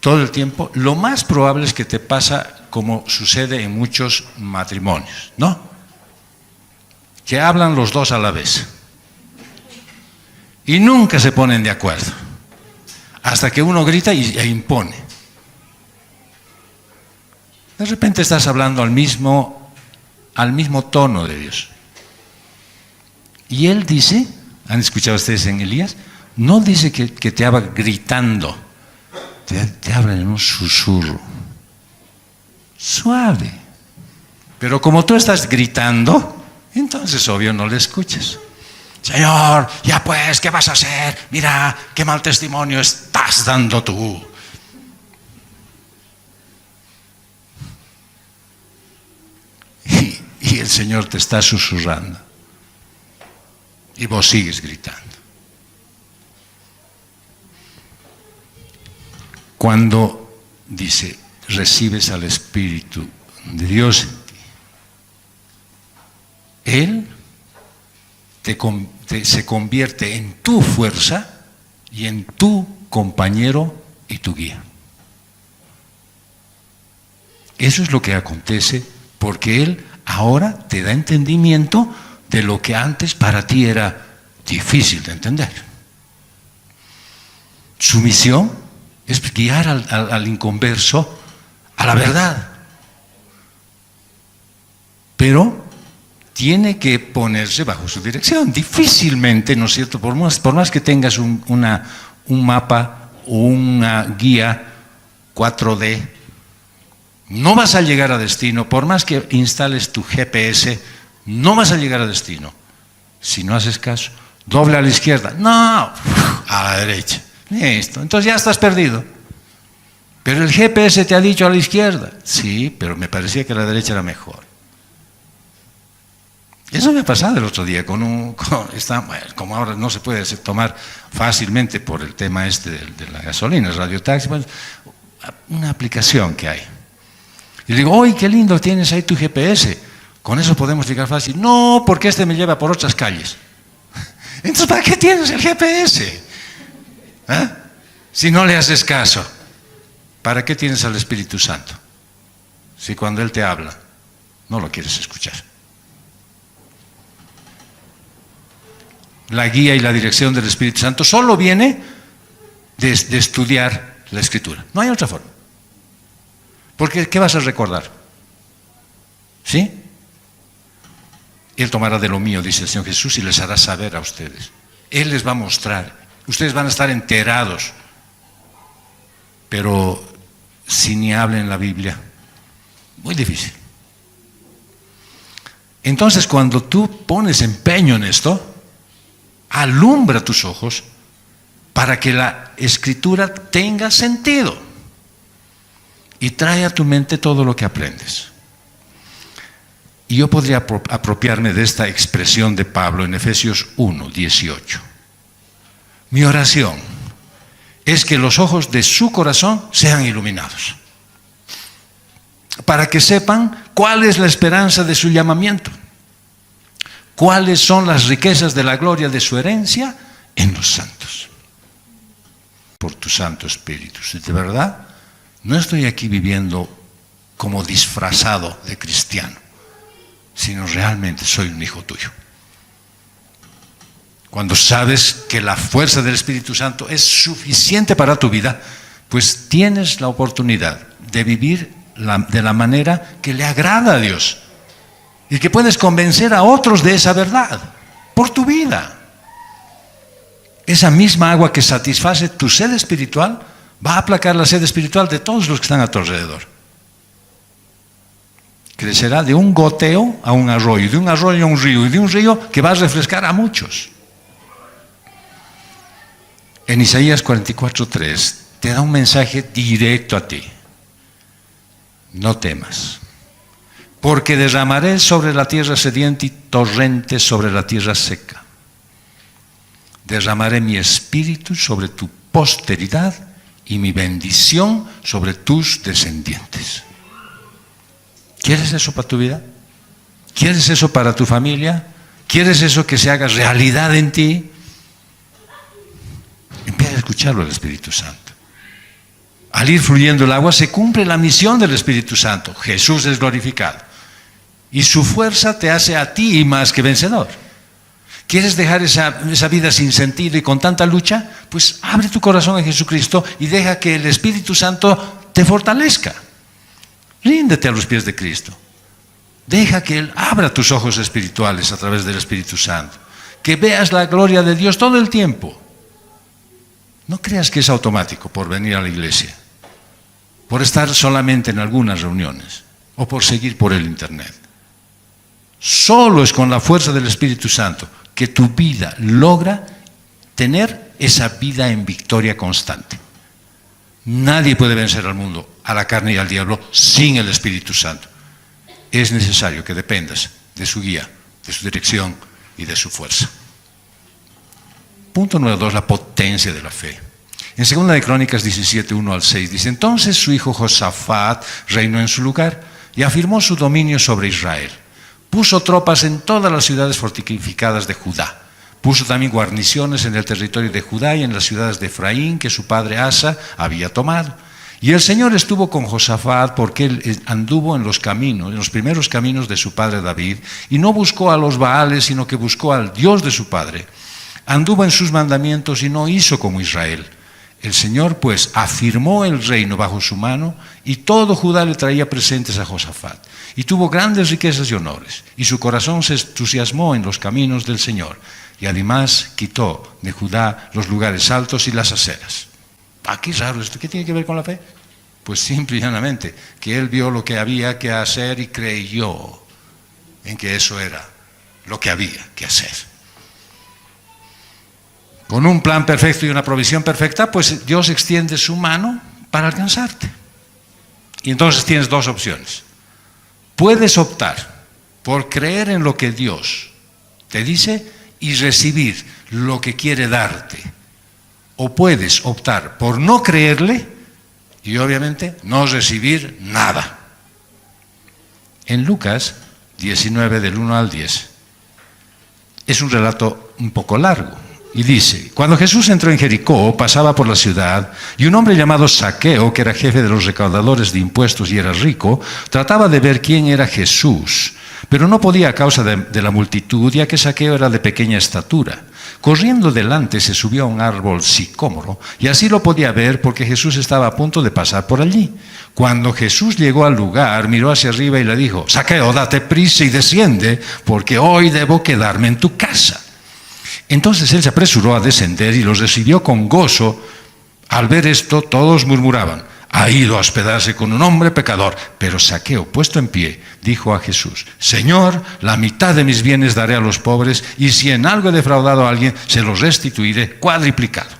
todo el tiempo, lo más probable es que te pasa como sucede en muchos matrimonios, ¿no? Que hablan los dos a la vez y nunca se ponen de acuerdo, hasta que uno grita e impone. De repente estás hablando al mismo tono de Dios. Y Él dice, ¿han escuchado ustedes en Elías? No dice que te habla gritando, te habla en un susurro, suave. Pero como tú estás gritando, entonces obvio no le escuchas. Señor, ya pues, ¿qué vas a hacer? Mira, qué mal testimonio estás dando tú. Y el Señor te está susurrando. Y vos sigues gritando. Cuando dice, recibes al Espíritu de Dios en ti, Él se convierte en tu fuerza y en tu compañero y tu guía. Eso es lo que acontece, porque Él ahora te da entendimiento de lo que antes para ti era difícil de entender. Su misión es guiar al inconverso a la verdad. Pero tiene que ponerse bajo su dirección. Difícilmente, ¿no es cierto?, por más que tengas un mapa o una guía 4D, no vas a llegar a destino. Por más que instales tu GPS, no vas a llegar a destino si no haces caso. Doble a la izquierda, no, a la derecha. Listo, entonces ya estás perdido. Pero el GPS te ha dicho a la izquierda. Sí, pero me parecía que la derecha era mejor. Eso me ha pasado el otro día como ahora no se puede tomar fácilmente por el tema de la gasolina, el radiotaxi, una aplicación que hay. Y digo: ¡ay, qué lindo tienes ahí tu GPS! Con eso podemos llegar fácil. No, porque este me lleva por otras calles. Entonces, ¿para qué tienes el GPS? ¿Eh? Si no le haces caso, ¿para qué tienes al Espíritu Santo? Si cuando Él te habla, no lo quieres escuchar. La guía y la dirección del Espíritu Santo solo viene de estudiar la Escritura. No hay otra forma. Porque ¿qué vas a recordar? ¿Sí? Él tomará de lo mío, dice el Señor Jesús, y les hará saber a ustedes. Él les va a mostrar. Ustedes van a estar enterados. Pero si ni hablan la Biblia, muy difícil. Entonces, cuando tú pones empeño en esto, alumbra tus ojos para que la Escritura tenga sentido. y trae a tu mente todo lo que aprendes. Y yo podría apropiarme de esta expresión de Pablo en Efesios 1:18. Mi oración es que los ojos de su corazón sean iluminados, para que sepan cuál es la esperanza de su llamamiento, cuáles son las riquezas de la gloria de su herencia en los santos, por tu Santo Espíritu. Si de verdad no estoy aquí viviendo como disfrazado de cristiano, sino realmente soy un hijo tuyo. Cuando sabes que la fuerza del Espíritu Santo es suficiente para tu vida, pues tienes la oportunidad de vivir de la manera que le agrada a Dios y que puedes convencer a otros de esa verdad por tu vida. Esa misma agua que satisface tu sed espiritual va a aplacar la sed espiritual de todos los que están a tu alrededor. Crecerá de un goteo a un arroyo, de un arroyo a un río, y de un río que va a refrescar a muchos. En Isaías 44:3 te da un mensaje directo a ti. No temas, porque derramaré sobre la tierra sedienta y torrentes sobre la tierra seca. Derramaré mi espíritu sobre tu posteridad y mi bendición sobre tus descendientes. ¿Quieres eso para tu vida? ¿Quieres eso para tu familia? ¿Quieres eso que se haga realidad en ti? Empieza a escucharlo al Espíritu Santo. Al ir fluyendo el agua se cumple la misión del Espíritu Santo. Jesús es glorificado. Y su fuerza te hace a ti más que vencedor. ¿Quieres dejar esa vida sin sentido y con tanta lucha? Pues abre tu corazón a Jesucristo y deja que el Espíritu Santo te fortalezca. Ríndete a los pies de Cristo. Deja que Él abra tus ojos espirituales a través del Espíritu Santo. Que veas la gloria de Dios todo el tiempo. No creas que es automático por venir a la iglesia, por estar solamente en algunas reuniones o por seguir por el internet. Solo es con la fuerza del Espíritu Santo que tu vida logra tener esa vida en victoria constante. Nadie puede vencer al mundo, a la carne y al diablo sin el Espíritu Santo. Es necesario que dependas de su guía, de su dirección y de su fuerza. Punto número 2, la potencia de la fe. En 2 de Crónicas 17:1-6 dice: entonces su hijo Josafat reinó en su lugar y afirmó su dominio sobre Israel. Puso tropas en todas las ciudades fortificadas de Judá. Puso también guarniciones en el territorio de Judá y en las ciudades de Efraín que su padre Asa había tomado. Y el Señor estuvo con Josafat porque él anduvo en los primeros caminos de su padre David, y no buscó a los Baales, sino que buscó al Dios de su padre. Anduvo en sus mandamientos y no hizo como Israel. El Señor pues afirmó el reino bajo su mano, y todo Judá le traía presentes a Josafat. Y tuvo grandes riquezas y honores, y su corazón se entusiasmó en los caminos del Señor. Y además quitó de Judá los lugares altos y las aceras. Qué raro esto. ¿Qué tiene que ver con la fe? Pues simple y llanamente que él vio lo que había que hacer y creyó en que eso era lo que había que hacer. Con un plan perfecto y una provisión perfecta, pues Dios extiende su mano para alcanzarte. Y entonces tienes dos opciones. Puedes optar por creer en lo que Dios te dice y recibir lo que quiere darte. O puedes optar por no creerle y obviamente no recibir nada. En Lucas 19, del 1-10, es un relato un poco largo. Y dice: cuando Jesús entró en Jericó, pasaba por la ciudad, y un hombre llamado Zaqueo, que era jefe de los recaudadores de impuestos y era rico, trataba de ver quién era Jesús, pero no podía a causa de la multitud, ya que Zaqueo era de pequeña estatura. Corriendo delante se subió a un árbol sicómoro, y así lo podía ver porque Jesús estaba a punto de pasar por allí. Cuando Jesús llegó al lugar, miró hacia arriba y le dijo: Zaqueo, date prisa y desciende, porque hoy debo quedarme en tu casa. Entonces él se apresuró a descender y los recibió con gozo. Al ver esto, todos murmuraban: ha ido a hospedarse con un hombre pecador. Pero Zaqueo, puesto en pie, dijo a Jesús: Señor, la mitad de mis bienes daré a los pobres, y si en algo he defraudado a alguien, se los restituiré cuadriplicado.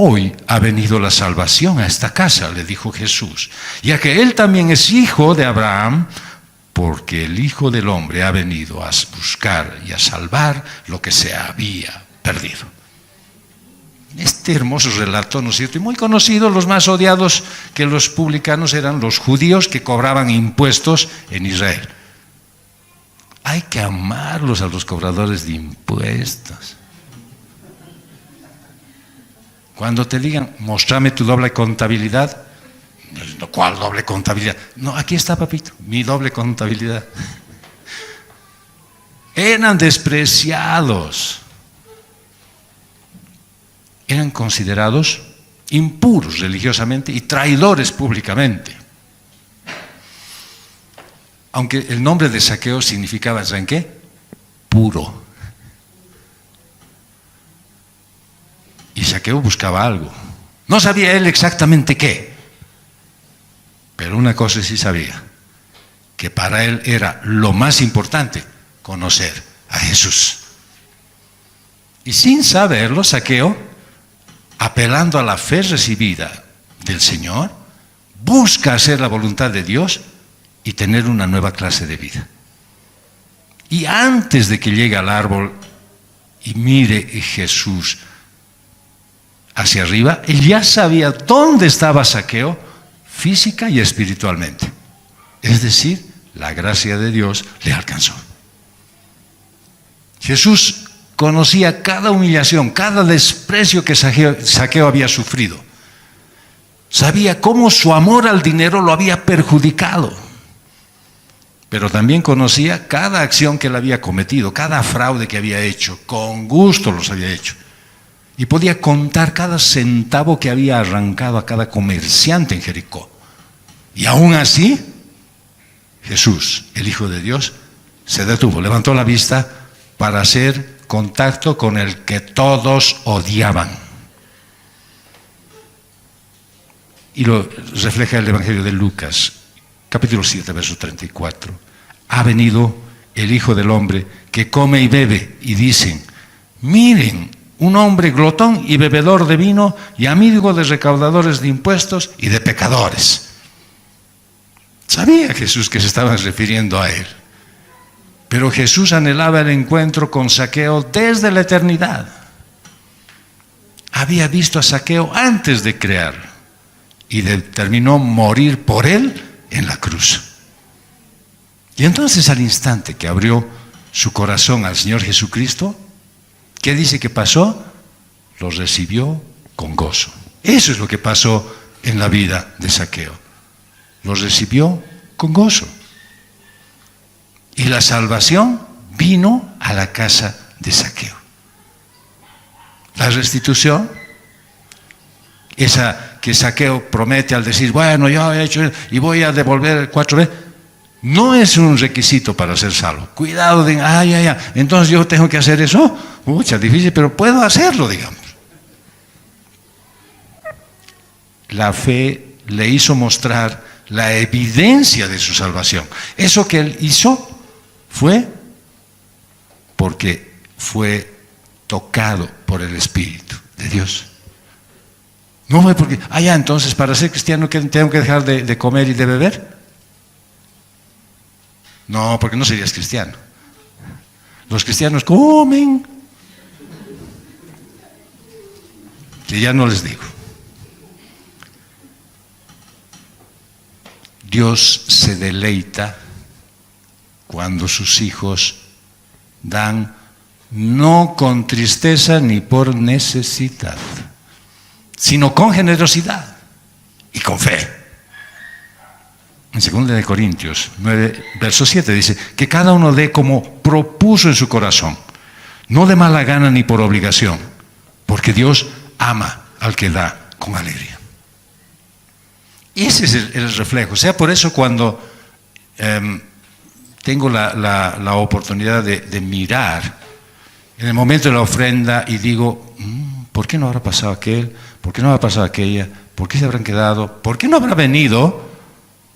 hoy ha venido la salvación a esta casa, le dijo Jesús, ya que él también es hijo de Abraham, porque el Hijo del Hombre ha venido a buscar y a salvar lo que se había perdido. Este hermoso relato, ¿no es cierto? Y muy conocido, los más odiados que los publicanos eran los judíos que cobraban impuestos en Israel. Hay que amarlos a los cobradores de impuestos. Cuando te digan, mostrame tu doble contabilidad, ¿cuál doble contabilidad? No, aquí está, papito, mi doble contabilidad. Eran despreciados. Eran considerados impuros religiosamente y traidores públicamente. Aunque el nombre de Zaqueo significaba, ¿saben qué? Puro. Y Zaqueo buscaba algo. No sabía él exactamente qué. Pero una cosa sí sabía, que para él era lo más importante conocer a Jesús. Y sin saberlo, Zaqueo, apelando a la fe recibida del Señor, busca hacer la voluntad de Dios y tener una nueva clase de vida. Y antes de que llegue al árbol y mire Jesús hacia arriba, él ya sabía dónde estaba Zaqueo física y espiritualmente. Es decir, la gracia de Dios le alcanzó. Jesús conocía cada humillación, cada desprecio que Zaqueo había sufrido. Sabía cómo su amor al dinero lo había perjudicado. Pero también conocía cada acción que él había cometido, cada fraude que había hecho, con gusto los había hecho. Y podía contar cada centavo que había arrancado a cada comerciante en Jericó. Y aún así, Jesús, el Hijo de Dios, se detuvo, levantó la vista para hacer contacto con el que todos odiaban. Y lo refleja el Evangelio de Lucas, capítulo 7, verso 34. Ha venido el Hijo del Hombre que come y bebe, y dicen, miren, un hombre glotón y bebedor de vino y amigo de recaudadores de impuestos y de pecadores. Sabía Jesús que se estaban refiriendo a él. Pero Jesús anhelaba el encuentro con Zaqueo desde la eternidad. Había visto a Zaqueo antes de crearlo y determinó morir por él en la cruz. Y entonces, al instante que abrió su corazón al Señor Jesucristo, ¿qué dice que pasó? Lo recibió con gozo. Eso es lo que pasó en la vida de Zaqueo. Lo recibió con gozo. Y la salvación vino a la casa de Zaqueo. La restitución, esa que Zaqueo promete al decir, bueno, yo he hecho y voy a devolver 4 veces, no es un requisito para ser salvo. Cuidado, de, entonces yo tengo que hacer eso. Mucha difícil, pero puedo hacerlo, digamos. La fe le hizo mostrar la evidencia de su salvación. Eso que él hizo fue porque fue tocado por el Espíritu de Dios. No fue porque, entonces para ser cristiano tengo que dejar de comer y de beber. No, porque no serías cristiano. Los cristianos comen, que ya no les digo. Dios se deleita cuando sus hijos dan no con tristeza ni por necesidad, sino con generosidad y con fe. En 2 Corintios 9, verso 7 dice, que cada uno dé como propuso en su corazón, no de mala gana ni por obligación, porque Dios ama al que da con alegría. Y ese es el reflejo. O sea, por eso cuando tengo la oportunidad de mirar en el momento de la ofrenda y digo, ¿por qué no habrá pasado aquel? ¿Por qué no habrá pasado aquella? ¿Por qué se habrán quedado? ¿Por qué no habrá venido?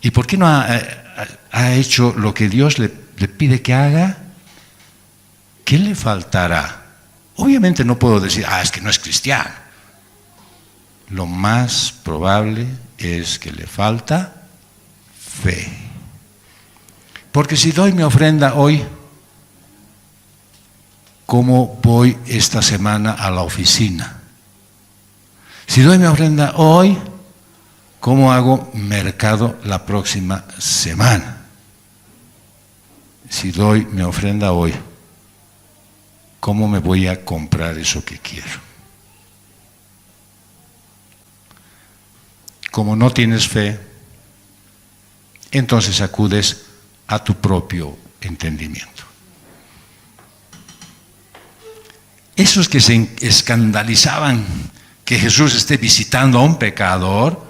¿Y por qué no ha hecho lo que Dios le pide que haga? ¿Qué le faltará? Obviamente no puedo decir, es que no es cristiano. lo más probable es que le falta fe. Porque si doy mi ofrenda hoy, ¿cómo voy esta semana a la oficina? Si doy mi ofrenda hoy, ¿cómo hago mercado la próxima semana? Si doy mi ofrenda hoy, ¿cómo me voy a comprar eso que quiero? Como no tienes fe, entonces acudes a tu propio entendimiento. Esos que se escandalizaban que Jesús esté visitando a un pecador,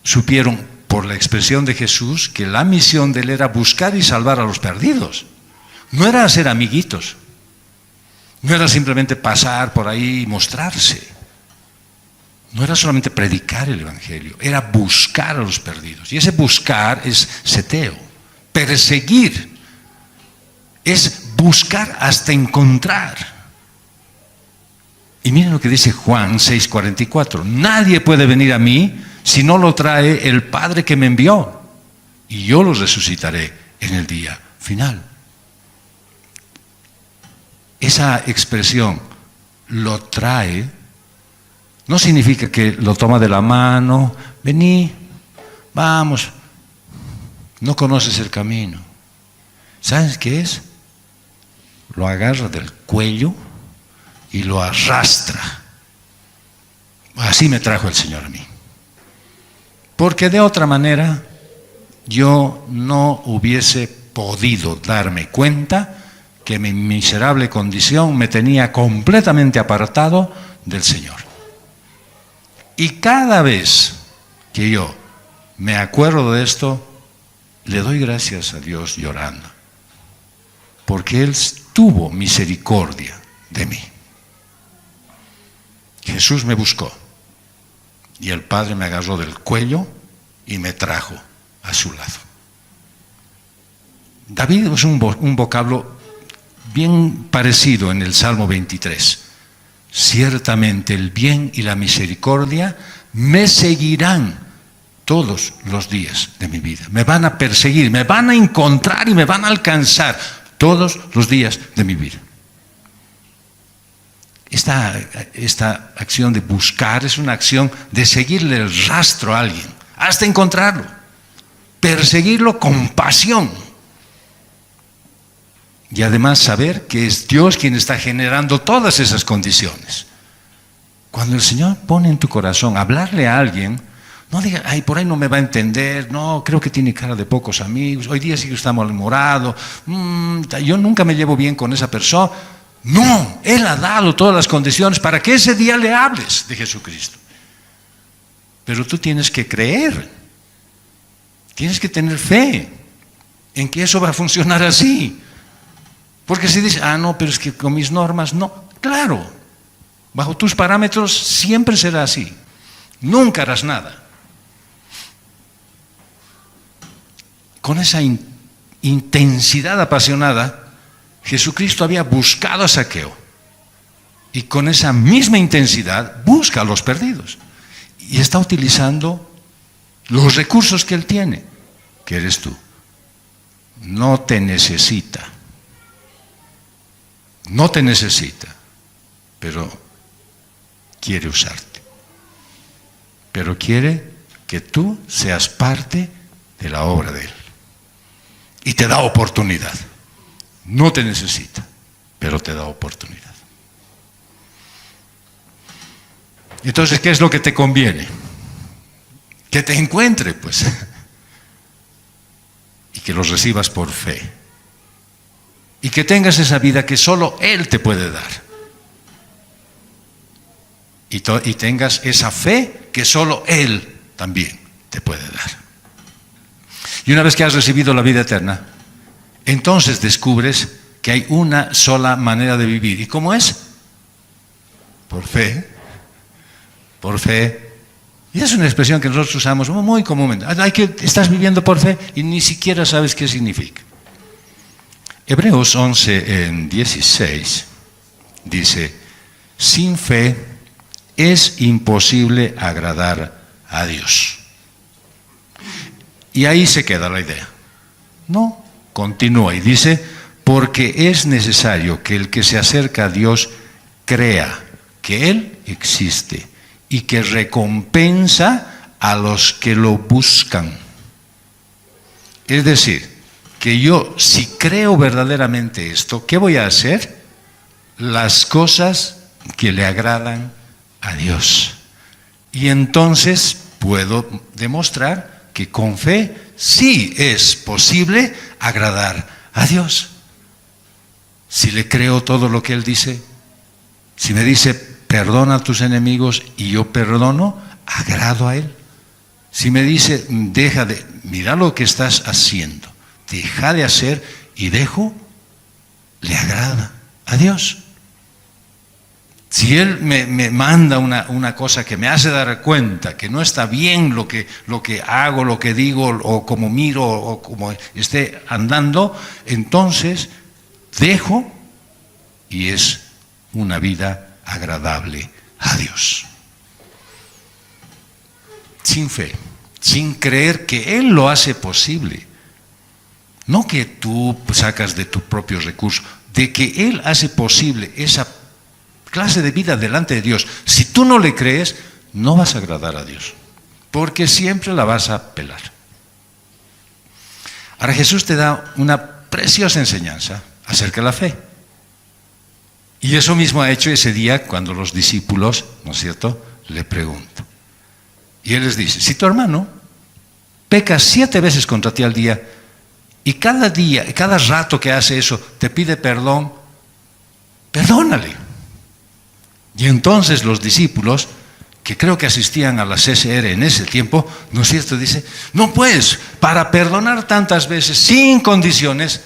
supieron por la expresión de Jesús que la misión de él era buscar y salvar a los perdidos. No era hacer amiguitos, no era simplemente pasar por ahí y mostrarse. No era solamente predicar el Evangelio, era buscar a los perdidos. Y ese buscar es seteo, perseguir, es buscar hasta encontrar. Y miren lo que dice Juan 6:44, nadie puede venir a mí si no lo trae el Padre que me envió, y yo los resucitaré en el día final. Esa expresión, lo trae, no significa que lo toma de la mano, vení, vamos, no conoces el camino. ¿Sabes qué es? Lo agarra del cuello y lo arrastra. Así me trajo el Señor a mí. Porque de otra manera yo no hubiese podido darme cuenta que mi miserable condición me tenía completamente apartado del Señor. Y cada vez que yo me acuerdo de esto, le doy gracias a Dios llorando, porque Él tuvo misericordia de mí. Jesús me buscó y el Padre me agarró del cuello y me trajo a su lado. David es un vocablo bien parecido en el Salmo 23. Ciertamente el bien y la misericordia me seguirán todos los días de mi vida. Me van a perseguir, me van a encontrar y me van a alcanzar todos los días de mi vida. Esta acción de buscar es una acción de seguirle el rastro a alguien, hasta encontrarlo, perseguirlo con pasión. Y además saber que es Dios quien está generando todas esas condiciones. Cuando el Señor pone en tu corazón hablarle a alguien, no diga, ay, por ahí no me va a entender, no, creo que tiene cara de pocos amigos, hoy día sí que está malhumorado, yo nunca me llevo bien con esa persona. No, Él ha dado todas las condiciones para que ese día le hables de Jesucristo. Pero tú tienes que creer, tienes que tener fe en que eso va a funcionar así. Porque si dices, no, pero es que con mis normas, no, claro, bajo tus parámetros siempre será así, nunca harás nada. Con esa intensidad apasionada, Jesucristo había buscado a Zaqueo y con esa misma intensidad busca a los perdidos y está utilizando los recursos que Él tiene, que eres tú. No te necesita. No te necesita, pero quiere usarte. Pero quiere que tú seas parte de la obra de Él. Y te da oportunidad. No te necesita, pero te da oportunidad. Entonces, ¿qué es lo que te conviene? Que te encuentre, pues. Y que los recibas por fe. Y que tengas esa vida que solo Él te puede dar. Y tengas esa fe que solo Él también te puede dar. Y una vez que has recibido la vida eterna, entonces descubres que hay una sola manera de vivir. ¿Y cómo es? Por fe. Por fe. Y es una expresión que nosotros usamos muy comúnmente. Estás viviendo por fe y ni siquiera sabes qué significa. Hebreos 11:16 dice, sin fe es imposible agradar a Dios. Y ahí se queda la idea. No, continúa y dice, porque es necesario que el que se acerca a Dios crea que Él existe y que recompensa a los que lo buscan. Es decir, que yo, si creo verdaderamente esto, ¿qué voy a hacer? Las cosas que le agradan a Dios. Y entonces puedo demostrar que con fe sí es posible agradar a Dios. Si le creo todo lo que Él dice, si me dice, perdona a tus enemigos y yo perdono, agrado a Él. Si me dice, mira lo que estás haciendo, deja de hacer y dejo, le agrada a Dios. Si Él me manda una cosa que me hace dar cuenta que no está bien lo que hago, lo que digo, o como miro, o como esté andando, entonces dejo y es una vida agradable a Dios. Sin fe, sin creer que Él lo hace posible. No que tú sacas de tu propio recurso, de que Él hace posible esa clase de vida delante de Dios. Si tú no le crees, no vas a agradar a Dios, porque siempre la vas a pelar. Ahora Jesús te da una preciosa enseñanza acerca de la fe. Y eso mismo ha hecho ese día cuando los discípulos, ¿no es cierto?, le preguntan. Y Él les dice, si tu hermano peca 7 veces contra ti al día, y cada rato que hace eso, te pide perdón, perdónale. Y entonces los discípulos, que creo que asistían a la CCR en ese tiempo, ¿no es cierto?, dice, no pues, para perdonar tantas veces sin condiciones,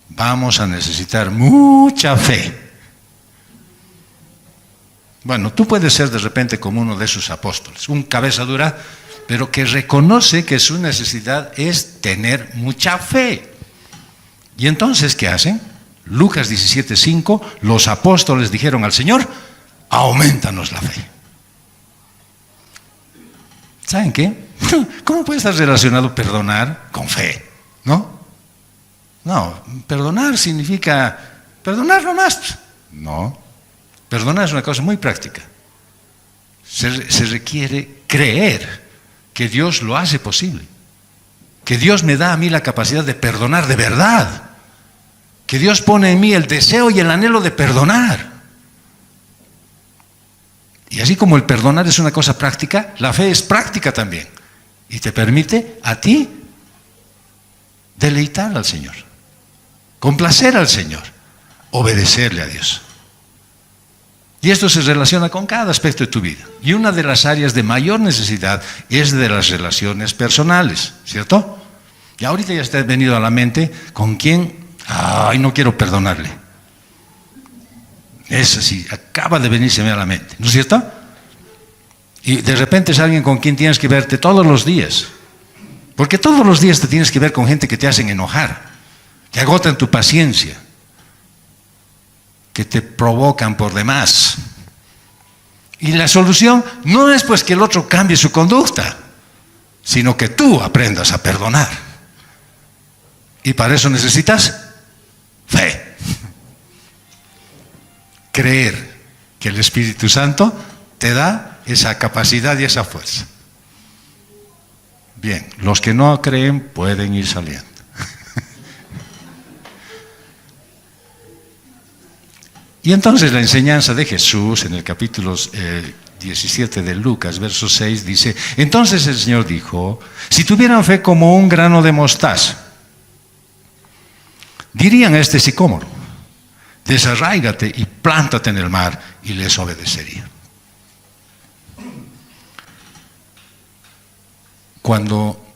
vamos a necesitar mucha fe. Bueno, tú puedes ser de repente como uno de esos apóstoles, un cabeza dura, pero que reconoce que su necesidad es tener mucha fe. Y entonces, ¿qué hacen? Lucas 17:5, los apóstoles dijeron al Señor, aumentanos la fe. ¿Saben qué? ¿Cómo puede estar relacionado perdonar con fe? ¿No? No, perdonar significa perdonar nomás. No, perdonar es una cosa muy práctica. Se requiere creer que Dios lo hace posible, que Dios me da a mí la capacidad de perdonar de verdad, que Dios pone en mí el deseo y el anhelo de perdonar. Y así como el perdonar es una cosa práctica, la fe es práctica también. Y te permite a ti deleitar al Señor, complacer al Señor, obedecerle a Dios. Y esto se relaciona con cada aspecto de tu vida. Y una de las áreas de mayor necesidad es de las relaciones personales, ¿cierto? Y ahorita ya te ha venido a la mente con quién, no quiero perdonarle. Es así, acaba de venírseme a la mente, ¿no es cierto? Y de repente es alguien con quien tienes que verte todos los días. Porque todos los días te tienes que ver con gente que te hacen enojar, que agotan tu paciencia, que te provocan por demás. Y la solución no es pues que el otro cambie su conducta, sino que tú aprendas a perdonar. Y para eso necesitas fe. Creer que el Espíritu Santo te da esa capacidad y esa fuerza. Bien, los que no creen pueden ir saliendo. Y entonces la enseñanza de Jesús en el capítulo 17 de Lucas, verso 6, dice, entonces el Señor dijo, si tuvieran fe como un grano de mostaza, dirían a este sicómoro, desarráigate y plántate en el mar, y les obedecería. Cuando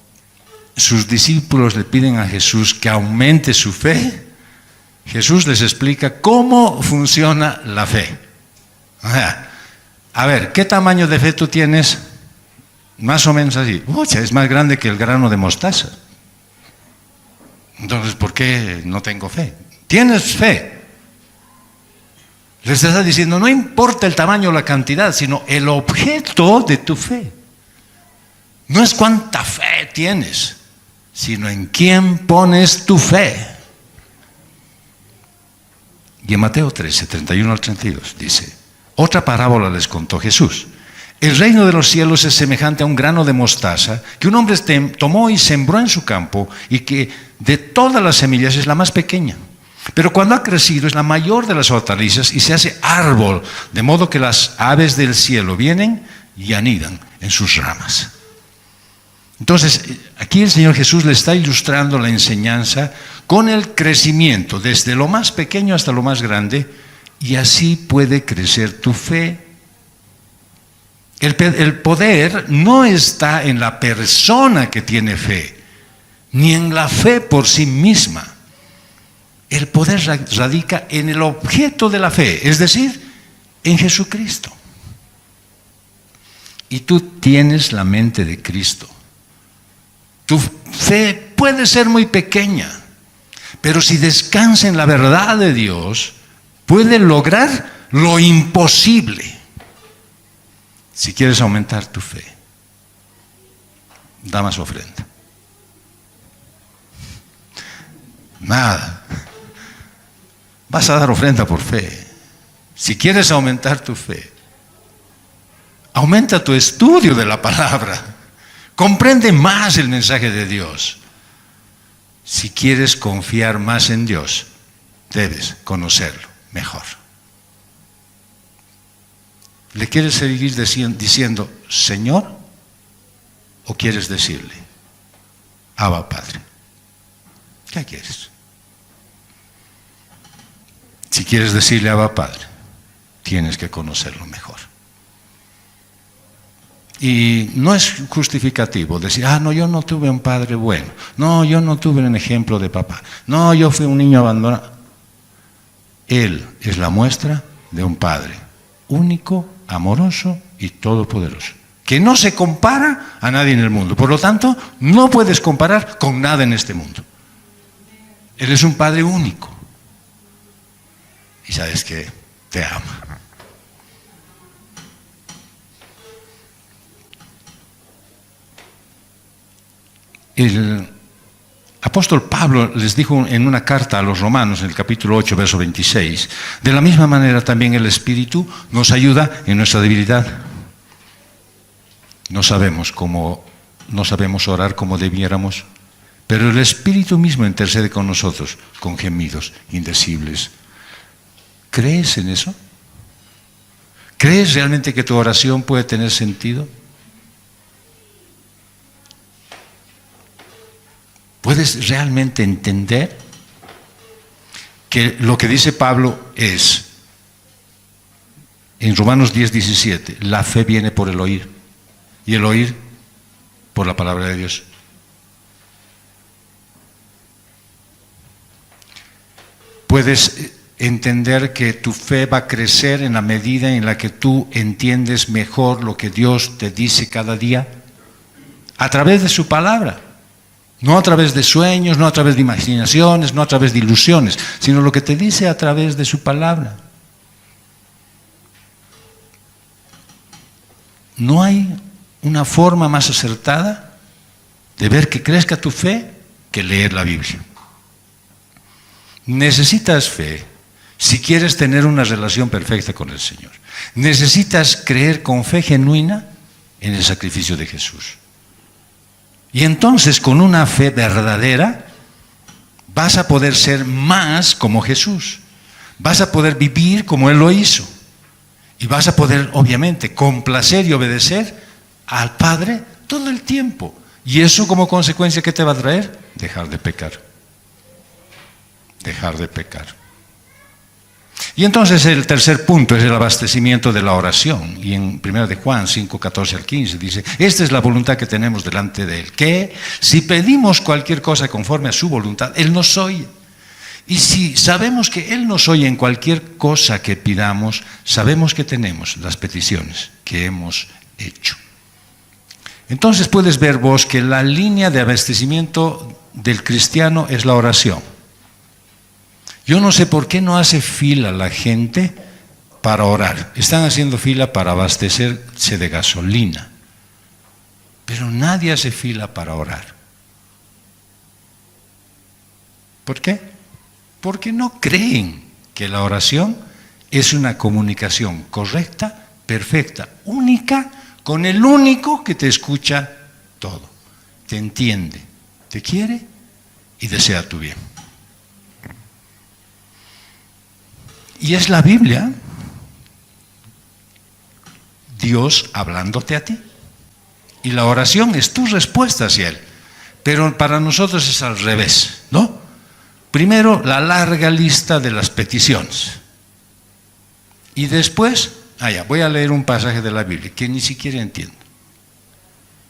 sus discípulos le piden a Jesús que aumente su fe, Jesús les explica cómo funciona la fe. A ver, ¿qué tamaño de fe tú tienes? Más o menos así. Es más grande que el grano de mostaza. Entonces, ¿por qué no tengo fe? ¿Tienes fe? Les está diciendo, no importa el tamaño o la cantidad, sino el objeto de tu fe. No es cuánta fe tienes, sino en quién pones tu fe. Y en Mateo 13, 31 al 32 dice, otra parábola les contó Jesús. El reino de los cielos es semejante a un grano de mostaza que un hombre tomó y sembró en su campo, y que de todas las semillas es la más pequeña. Pero cuando ha crecido es la mayor de las hortalizas y se hace árbol, de modo que las aves del cielo vienen y anidan en sus ramas. Entonces, aquí el Señor Jesús le está ilustrando la enseñanza con el crecimiento, desde lo más pequeño hasta lo más grande, y así puede crecer tu fe. El poder no está en la persona que tiene fe, ni en la fe por sí misma. El poder radica en el objeto de la fe, es decir, en Jesucristo. Y tú tienes la mente de Cristo. Tu fe puede ser muy pequeña, pero si descansa en la verdad de Dios, puede lograr lo imposible. Si quieres aumentar tu fe, da más ofrenda. Nada. Vas a dar ofrenda por fe. Si quieres aumentar tu fe, aumenta tu estudio de la palabra. Comprende más el mensaje de Dios. Si quieres confiar más en Dios, debes conocerlo mejor. ¿Le quieres seguir diciendo Señor? ¿O quieres decirle Abba Padre? ¿Qué quieres? Si quieres decirle Abba Padre, tienes que conocerlo mejor. Y no es justificativo decir, no, yo no tuve un padre bueno, no, yo no tuve un ejemplo de papá, no, yo fui un niño abandonado. Él es la muestra de un padre único, amoroso y todopoderoso, que no se compara a nadie en el mundo. Por lo tanto, no puedes comparar con nada en este mundo. Él es un padre único. Y sabes que te ama. El apóstol Pablo les dijo en una carta a los romanos, en el capítulo 8, verso 26, de la misma manera también el Espíritu nos ayuda en nuestra debilidad. No sabemos orar como debiéramos, pero el Espíritu mismo intercede con nosotros con gemidos indecibles. ¿Crees en eso? ¿Crees realmente que tu oración puede tener sentido? ¿Puedes realmente entender que lo que dice Pablo es, en Romanos 10, 17, la fe viene por el oír, y el oír por la palabra de Dios? ¿Puedes entender que tu fe va a crecer en la medida en la que tú entiendes mejor lo que Dios te dice cada día? A través de su palabra. No a través de sueños, no a través de imaginaciones, no a través de ilusiones, sino lo que te dice a través de su palabra. No hay una forma más acertada de ver que crezca tu fe que leer la Biblia. Necesitas fe si quieres tener una relación perfecta con el Señor. Necesitas creer con fe genuina en el sacrificio de Jesús. Y entonces, con una fe verdadera, vas a poder ser más como Jesús. Vas a poder vivir como Él lo hizo. Y vas a poder, obviamente, complacer y obedecer al Padre todo el tiempo. Y eso, como consecuencia, ¿qué te va a traer? Dejar de pecar. Dejar de pecar. Y entonces el tercer punto es el abastecimiento de la oración. Y en 1 de Juan 5, 14 al 15 dice, esta es la voluntad que tenemos delante de Él, que si pedimos cualquier cosa conforme a su voluntad, Él nos oye. Y si sabemos que Él nos oye en cualquier cosa que pidamos, sabemos que tenemos las peticiones que hemos hecho. Entonces puedes ver vos que la línea de abastecimiento del cristiano es la oración. Yo no sé por qué no hace fila la gente para orar, están haciendo fila para abastecerse de gasolina, pero nadie hace fila para orar. ¿Por qué? Porque no creen que la oración es una comunicación correcta, perfecta, única, con el único que te escucha todo, te entiende, te quiere y desea tu bien. Y es la Biblia, Dios hablándote a ti. Y la oración es tu respuesta hacia Él. Pero para nosotros es al revés, ¿no? Primero la larga lista de las peticiones. Y después, voy a leer un pasaje de la Biblia que ni siquiera entiendo.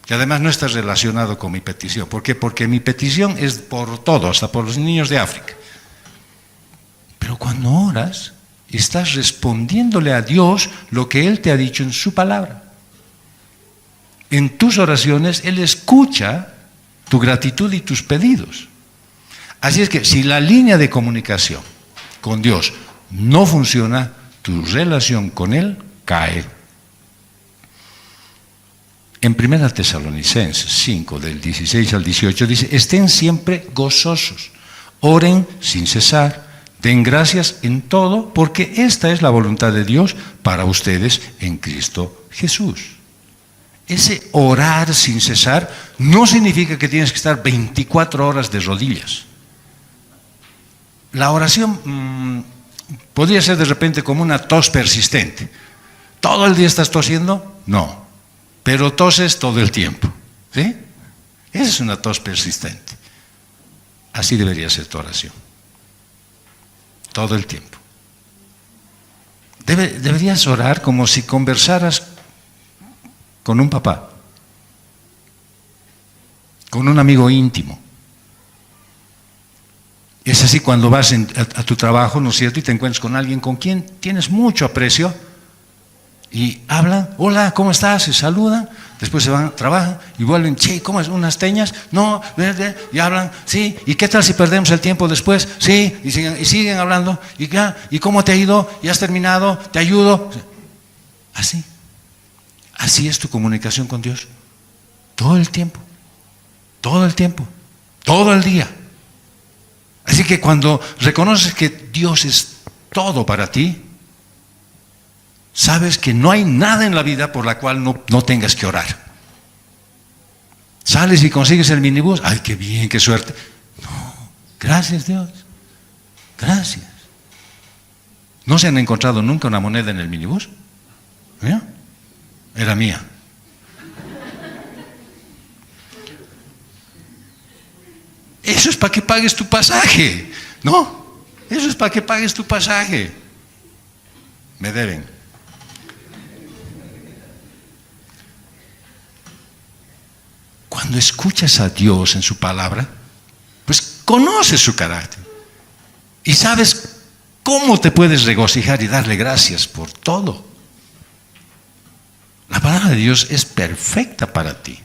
Que además no está relacionado con mi petición. ¿Por qué? Porque mi petición es por todo, hasta por los niños de África. Pero cuando oras, estás respondiéndole a Dios lo que Él te ha dicho en su palabra. En tus oraciones, Él escucha tu gratitud y tus pedidos. Así es que si la línea de comunicación con Dios no funciona, tu relación con Él cae. En 1 Tesalonicenses 5, del 16 al 18, dice: estén siempre gozosos, oren sin cesar, den gracias en todo, porque esta es la voluntad de Dios para ustedes en Cristo Jesús. Ese orar sin cesar no significa que tienes que estar 24 horas de rodillas. La oración podría ser de repente como una tos persistente. ¿Todo el día estás tosiendo? No, pero toses todo el tiempo, ¿sí? Esa es una tos persistente. Así debería ser tu oración. Todo el tiempo. Deberías orar como si conversaras con un papá, con un amigo íntimo. Es así cuando vas a tu trabajo, ¿no es cierto? Y te encuentras con alguien con quien tienes mucho aprecio y hablan: hola, ¿cómo estás? Se saludan, después se van, trabajan y vuelven: che, ¿cómo es? ¿Unas teñas? No, y hablan: sí, ¿y qué tal si perdemos el tiempo después? Sí, y siguen hablando: ¿y cómo te ha ido? ¿Ya has terminado? ¿Te ayudo? Así es tu comunicación con Dios. Todo el tiempo, todo el tiempo, todo el día. Así que cuando reconoces que Dios es todo para ti, sabes que no hay nada en la vida por la cual no tengas que orar. Sales y consigues el minibús. ¡Ay, qué bien, qué suerte! No, gracias Dios, gracias. ¿No se han encontrado nunca una moneda en el minibús? ¿Eh? Era mía. Eso es para que pagues tu pasaje, ¿no? Eso es para que pagues tu pasaje. Me deben. Cuando escuchas a Dios en su palabra, pues conoces su carácter y sabes cómo te puedes regocijar y darle gracias por todo. La palabra de Dios es perfecta para ti.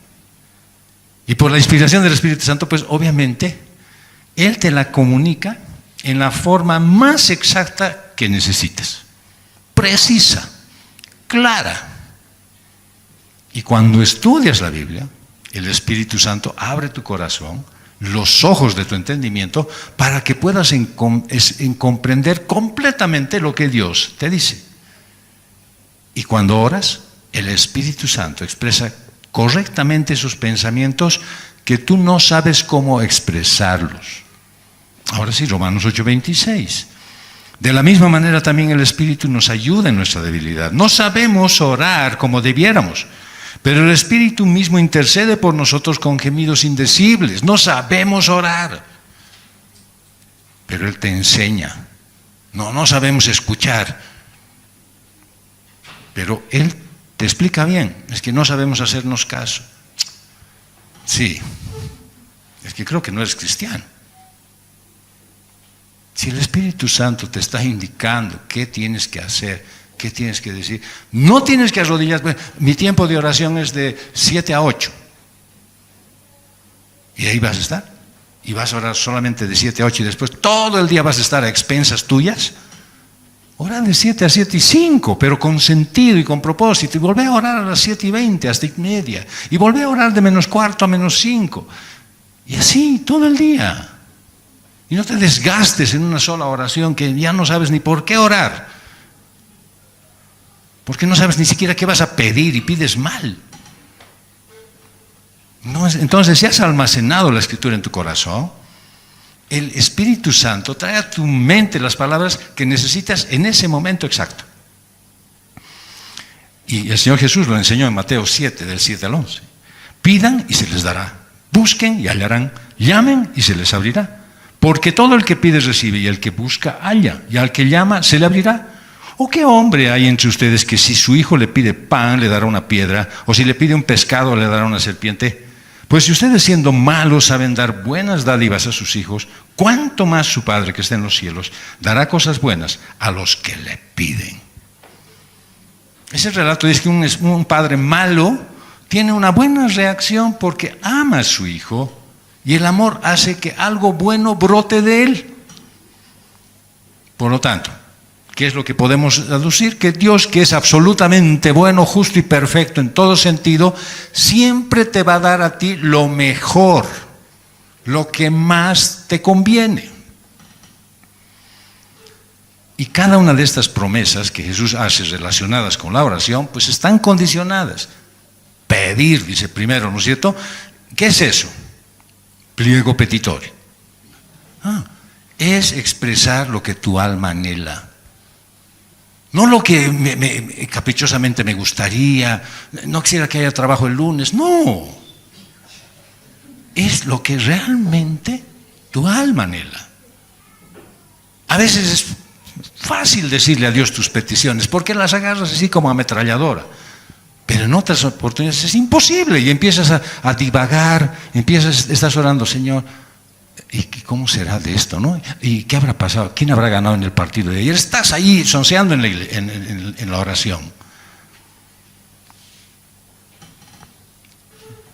Y por la inspiración del Espíritu Santo, pues obviamente, Él te la comunica en la forma más exacta que necesitas. Precisa, clara. Y cuando estudias la Biblia, el Espíritu Santo abre tu corazón, los ojos de tu entendimiento, para que puedas comprender completamente lo que Dios te dice. Y cuando oras, el Espíritu Santo expresa correctamente sus pensamientos que tú no sabes cómo expresarlos. Ahora sí, Romanos 8:26. De la misma manera también el Espíritu nos ayuda en nuestra debilidad. No sabemos orar como debiéramos, pero el Espíritu mismo intercede por nosotros con gemidos indecibles. No sabemos orar, pero Él te enseña. No sabemos escuchar, pero Él te explica bien. Es que no sabemos hacernos caso. Sí, es que creo que no eres cristiano. Si el Espíritu Santo te está indicando qué tienes que hacer, qué tienes que decir, no tienes que arrodillar. Mi tiempo de oración es de 7 a 8. Y ahí vas a estar. Y vas a orar solamente de 7 a 8 y después todo el día vas a estar a expensas tuyas. Orar de 7 a 7:05, pero con sentido y con propósito. Y volver a orar a las 7:20 hasta 7:30. Y volver a orar de -4 a -5. Y así todo el día. Y no te desgastes en una sola oración que ya no sabes ni por qué orar. Porque no sabes ni siquiera qué vas a pedir y pides mal. Entonces, si has almacenado la Escritura en tu corazón, el Espíritu Santo trae a tu mente las palabras que necesitas en ese momento exacto. Y el Señor Jesús lo enseñó en Mateo 7, del 7 al 11. Pidan y se les dará. Busquen y hallarán. Llamen y se les abrirá. Porque todo el que pide recibe, y el que busca halla, y al que llama se le abrirá. ¿O qué hombre hay entre ustedes que si su hijo le pide pan le dará una piedra, o si le pide un pescado le dará una serpiente? Pues si ustedes siendo malos saben dar buenas dádivas a sus hijos, ¿cuánto más su Padre que está en los cielos dará cosas buenas a los que le piden? Ese relato dice que un padre malo tiene una buena reacción porque ama a su hijo, y el amor hace que algo bueno brote de él. Por lo tanto, ¿qué es lo que podemos deducir? Que Dios, que es absolutamente bueno, justo y perfecto en todo sentido, siempre te va a dar a ti lo mejor, lo que más te conviene. Y cada una de estas promesas que Jesús hace relacionadas con la oración, pues están condicionadas. Pedir, dice primero, ¿no es cierto? ¿Qué es eso? Pliego petitorio. Es expresar lo que tu alma anhela. No lo que caprichosamente me gustaría, no quisiera que haya trabajo el lunes, no. Es lo que realmente tu alma anhela. A veces es fácil decirle a Dios tus peticiones, porque las agarras así como ametralladora. Pero en otras oportunidades es imposible y empiezas a divagar, estás orando, Señor, ¿y cómo será de esto, no? ¿Y qué habrá pasado? ¿Quién habrá ganado en el partido de ayer? Estás ahí sonceando en la oración.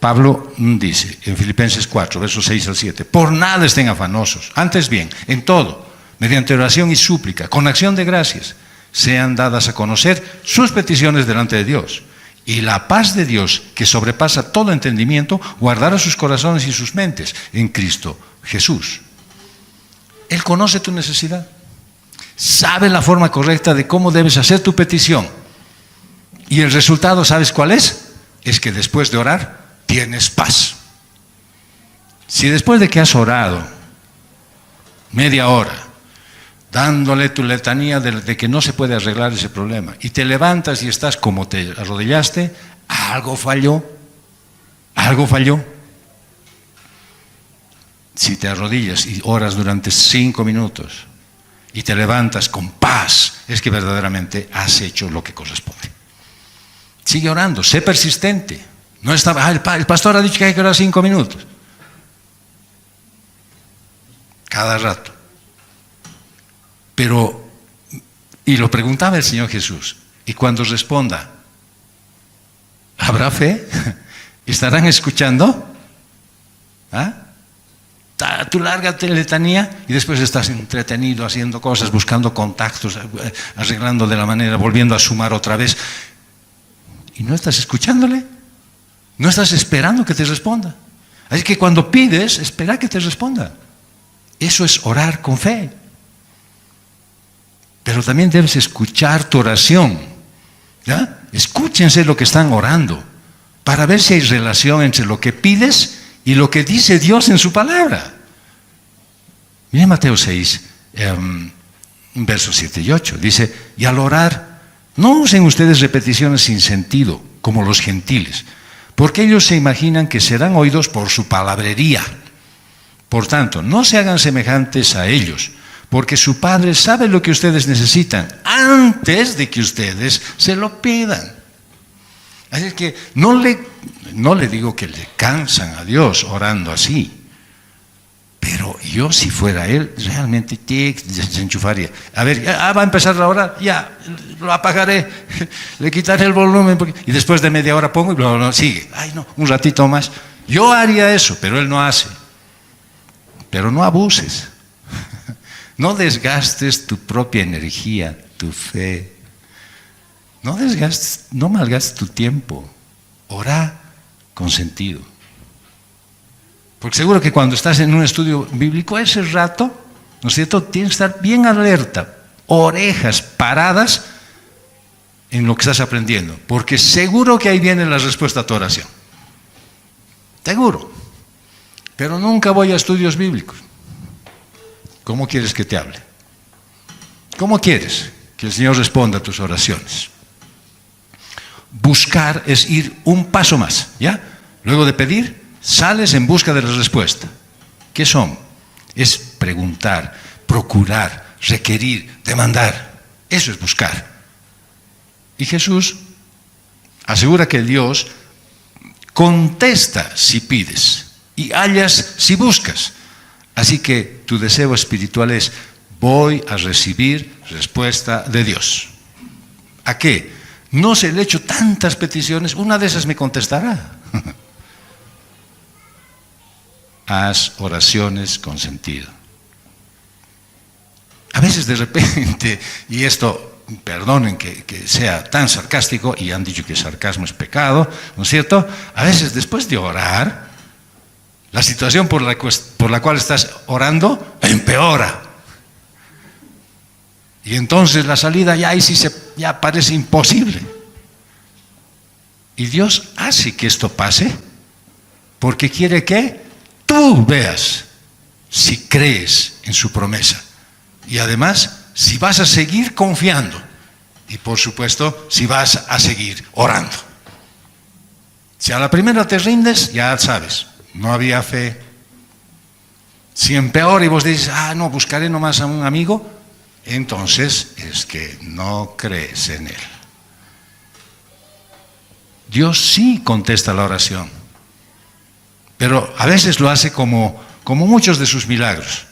Pablo dice en Filipenses 4, versos 6 al 7, por nada estén afanosos, antes bien, en todo, mediante oración y súplica, con acción de gracias, sean dadas a conocer sus peticiones delante de Dios. Y la paz de Dios, que sobrepasa todo entendimiento, guardará sus corazones y sus mentes en Cristo Jesús. Él conoce tu necesidad, sabe la forma correcta de cómo debes hacer tu petición. Y el resultado, ¿sabes cuál es? Es que después de orar, tienes paz. Si después de que has orado media hora, dándole tu letanía de que no se puede arreglar ese problema, y te levantas y estás como te arrodillaste, algo falló. Si te arrodillas y oras durante 5 minutos y te levantas con paz, es que verdaderamente has hecho lo que corresponde. Sigue orando, sé persistente. No está, el pastor ha dicho que hay que orar 5 minutos. Cada rato. Pero, y lo preguntaba el Señor Jesús, y cuando responda, ¿habrá fe? ¿Estarán escuchando? Tu larga letanía y después estás entretenido haciendo cosas, buscando contactos, arreglando de la manera, volviendo a sumar otra vez. ¿Y no estás escuchándole? ¿No estás esperando que te responda? Así que cuando pides, espera que te responda. Eso es orar con fe. Pero también debes escuchar tu oración. ¿Ya? Escúchense lo que están orando para ver si hay relación entre lo que pides y lo que dice Dios en su palabra. Miren Mateo 6, versos 7 y 8. Dice, y al orar, no usen ustedes repeticiones sin sentido, como los gentiles, porque ellos se imaginan que serán oídos por su palabrería. Por tanto, no se hagan semejantes a ellos, porque su Padre sabe lo que ustedes necesitan antes de que ustedes se lo pidan. Así que no le digo que le cansan a Dios orando así, pero yo si fuera Él, realmente se enchufaría. A ver, va a empezar la hora, ya, lo apagaré, le quitaré el volumen, y después de media hora pongo y no, sigue. Ay no, un ratito más. Yo haría eso, pero Él no hace. Pero no abuses. No desgastes tu propia energía, tu fe. No malgastes tu tiempo. Ora con sentido. Porque seguro que cuando estás en un estudio bíblico, ese rato, ¿no es cierto?, tienes que estar bien alerta, orejas paradas en lo que estás aprendiendo. Porque seguro que ahí viene la respuesta a tu oración. Seguro. Pero nunca voy a estudios bíblicos. ¿Cómo quieres que te hable? ¿Cómo quieres que el Señor responda a tus oraciones? Buscar es ir un paso más, ¿ya? Luego de pedir, sales en busca de la respuesta. ¿Qué son? Es preguntar, procurar, requerir, demandar. Eso es buscar. Y Jesús asegura que Dios contesta si pides y hallas si buscas. Así que tu deseo espiritual es: voy a recibir respuesta de Dios. ¿A qué? No se le he hecho tantas peticiones, una de esas me contestará. Haz oraciones con sentido. A veces de repente, y esto, perdonen que sea tan sarcástico, y han dicho que el sarcasmo es pecado, ¿no es cierto? A veces después de orar, la situación por la cual estás orando empeora. Y entonces la salida ya parece imposible. Y Dios hace que esto pase porque quiere que tú veas si crees en su promesa. Y además, si vas a seguir confiando. Y por supuesto, si vas a seguir orando. Si a la primera te rindes, ya sabes, no había fe. Si empeora y vos dices, no, buscaré nomás a un amigo, entonces es que no crees en él. Dios sí contesta la oración, pero a veces lo hace como muchos de sus milagros,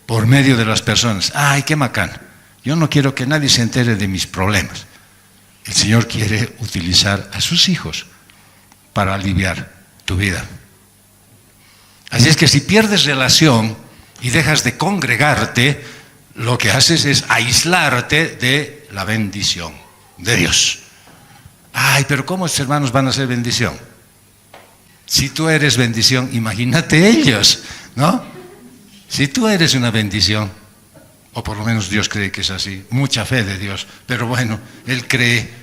por medio de las personas. ¡Ay, qué macán! Yo no quiero que nadie se entere de mis problemas. El Señor quiere utilizar a sus hijos para aliviar tu vida. Así es que si pierdes relación y dejas de congregarte, lo que haces es aislarte de la bendición de Dios. Ay, pero ¿cómo estos hermanos van a ser bendición? Si tú eres bendición, imagínate ellos, ¿no? Si tú eres una bendición, o por lo menos Dios cree que es así, mucha fe de Dios, pero bueno, Él cree.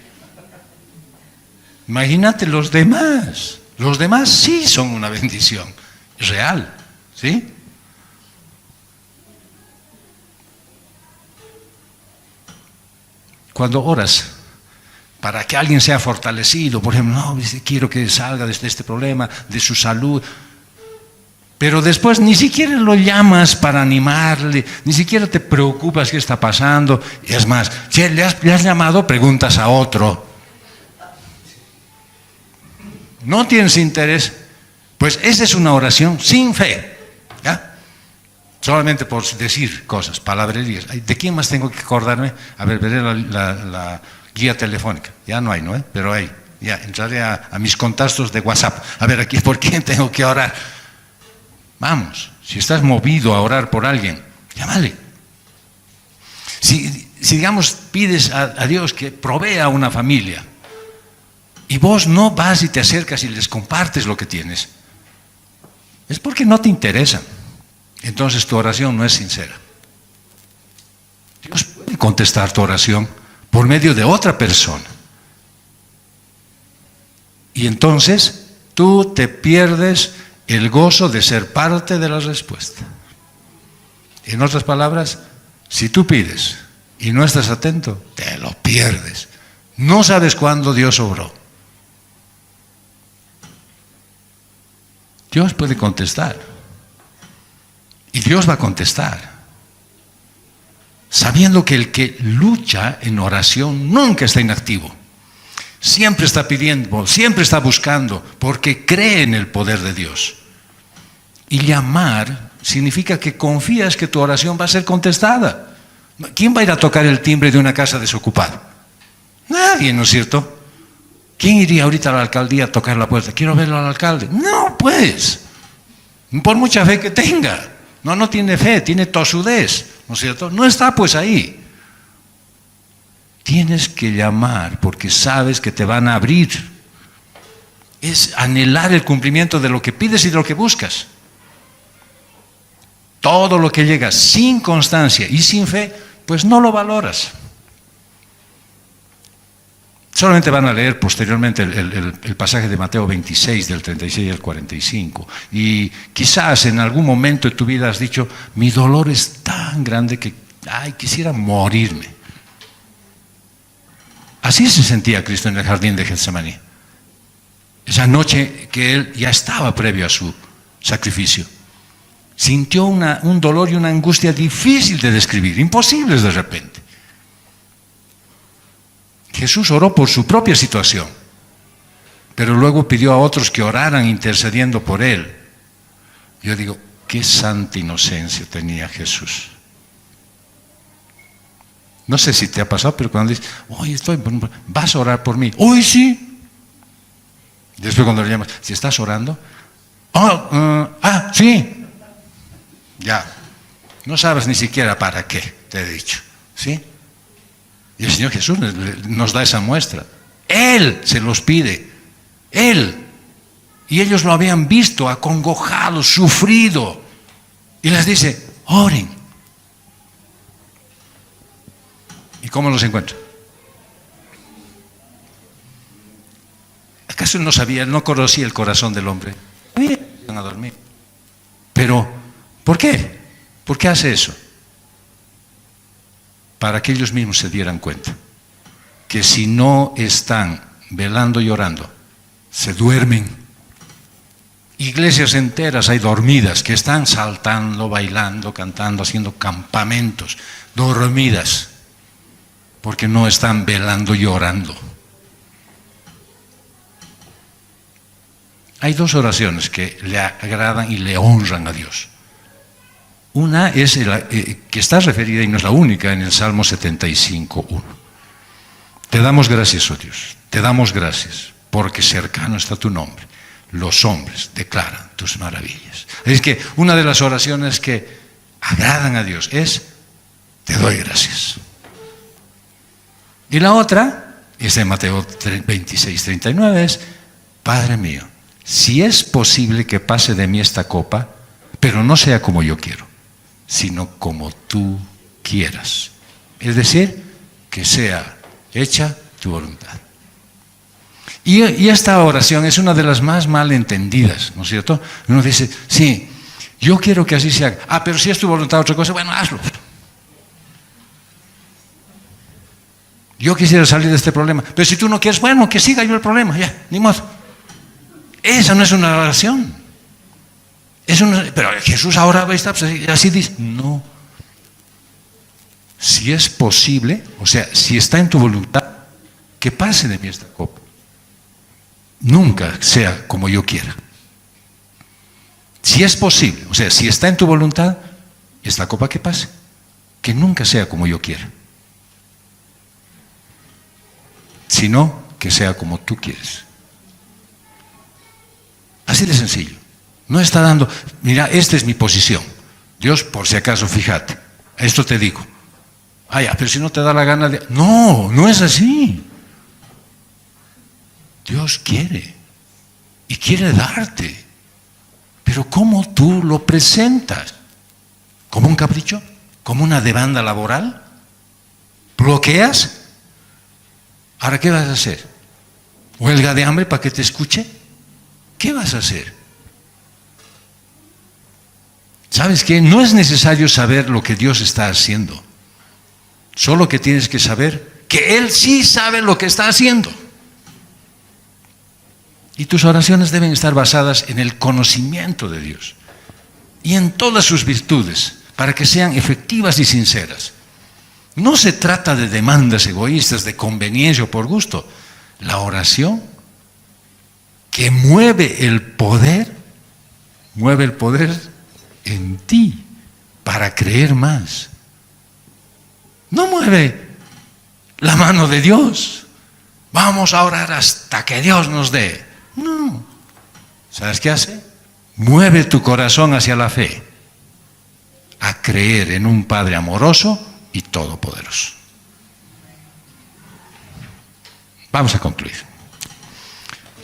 Imagínate los demás sí son una bendición real, ¿sí? Cuando oras para que alguien sea fortalecido, por ejemplo, no, quiero que salga de este problema, de su salud, pero después ni siquiera lo llamas para animarle, ni siquiera te preocupas qué está pasando. Y es más, si le has llamado, preguntas a otro. No tienes interés, pues esa es una oración sin fe, ¿ya? Solamente por decir cosas, palabrerías. ¿De quién más tengo que acordarme? A ver, veré la guía telefónica. Ya no hay, ¿no? Pero hay. Ya, entraré a mis contactos de WhatsApp. A ver, aquí, ¿por quién tengo que orar? Vamos, si estás movido a orar por alguien, llámale. Si digamos, pides a Dios que provea una familia, y vos no vas y te acercas y les compartes lo que tienes, es porque no te interesa. Entonces tu oración no es sincera. Dios puede contestar tu oración por medio de otra persona. Y entonces tú te pierdes el gozo de ser parte de la respuesta. En otras palabras, si tú pides y no estás atento, te lo pierdes. No sabes cuándo Dios obró. Dios puede contestar. Y Dios va a contestar. Sabiendo que el que lucha en oración nunca está inactivo. Siempre está pidiendo, siempre está buscando, porque cree en el poder de Dios. Y llamar significa que confías que tu oración va a ser contestada. ¿Quién va a ir a tocar el timbre de una casa desocupada? Nadie, ¿no es cierto? ¿Quién iría ahorita a la alcaldía a tocar la puerta? Quiero verlo al alcalde. No, pues, por mucha fe que tenga. No tiene fe, tiene tosudez, ¿no es cierto? No está pues ahí. Tienes que llamar porque sabes que te van a abrir. Es anhelar el cumplimiento de lo que pides y de lo que buscas. Todo lo que llega sin constancia y sin fe, pues no lo valoras. Solamente van a leer posteriormente el pasaje de Mateo 26, del 36 al 45. Y quizás en algún momento de tu vida has dicho, mi dolor es tan grande que, quisiera morirme. Así se sentía Cristo en el jardín de Getsemaní. Esa noche que Él ya estaba previo a su sacrificio. Sintió un dolor y una angustia difícil de describir, imposibles de repente. Jesús oró por su propia situación, pero luego pidió a otros que oraran intercediendo por Él. Yo digo, qué santa inocencia tenía Jesús. No sé si te ha pasado, pero cuando dices, vas a orar por mí. Hoy sí. Después cuando le llamas, si estás orando, sí. Ya, no sabes ni siquiera para qué, te he dicho, ¿sí? Y el Señor Jesús nos da esa muestra. Él se los pide, Él. Y ellos lo habían visto, acongojado, sufrido. Y les dice, oren. ¿Y cómo los encuentra? ¿Acaso no sabía, no conocía el corazón del hombre? Iban a dormir. Pero, ¿por qué? ¿Por qué hace eso? Para que ellos mismos se dieran cuenta que si no están velando y orando, se duermen. Iglesias enteras hay dormidas que están saltando, bailando, cantando, haciendo campamentos, dormidas, porque no están velando y orando. Hay dos oraciones que le agradan y le honran a Dios. Una es que está referida, y no es la única, en el Salmo 75:1. Te damos gracias, oh Dios, te damos gracias, porque cercano está tu nombre. Los hombres declaran tus maravillas. Es que una de las oraciones que agradan a Dios es, te doy gracias. Y la otra, es de Mateo 26:39, es, Padre mío, si es posible que pase de mí esta copa, pero no sea como yo quiero, sino como tú quieras. Es decir, que sea hecha tu voluntad. Y esta oración es una de las más mal entendidas, ¿no es cierto? Uno dice, sí, yo quiero que así se haga. Pero si es tu voluntad otra cosa, bueno, hazlo. Yo quisiera salir de este problema, pero si tú no quieres, bueno, que siga yo el problema, ya, ni modo. Esa no es una oración. Pero Jesús ahora está, pues, así dice, no. Si es posible, o sea, si está en tu voluntad, que pase de mí esta copa. Nunca sea como yo quiera. Si es posible, o sea, si está en tu voluntad, esta copa que pase, que nunca sea como yo quiera, sino que sea como tú quieres. Así de sencillo. No está dando, mira, esta es mi posición. Dios, por si acaso, fíjate, esto te digo. Pero si no te da la gana de... No, no es así. Dios quiere y quiere darte, pero ¿cómo tú lo presentas? ¿Como un capricho? ¿Como una demanda laboral? ¿Bloqueas? ¿Ahora qué vas a hacer? ¿Huelga de hambre para que te escuche? ¿Qué vas a hacer? ¿Sabes qué? No es necesario saber lo que Dios está haciendo, solo que tienes que saber que Él sí sabe lo que está haciendo. Y tus oraciones deben estar basadas en el conocimiento de Dios y en todas sus virtudes, para que sean efectivas y sinceras. No se trata de demandas egoístas, de conveniencia o por gusto. La oración que mueve el poder en ti para creer más. No mueve la mano de Dios. Vamos a orar hasta que Dios nos dé. No. ¿Sabes qué hace? Mueve tu corazón hacia la fe. a creer en un Padre amoroso y todopoderoso. Vamos a concluir.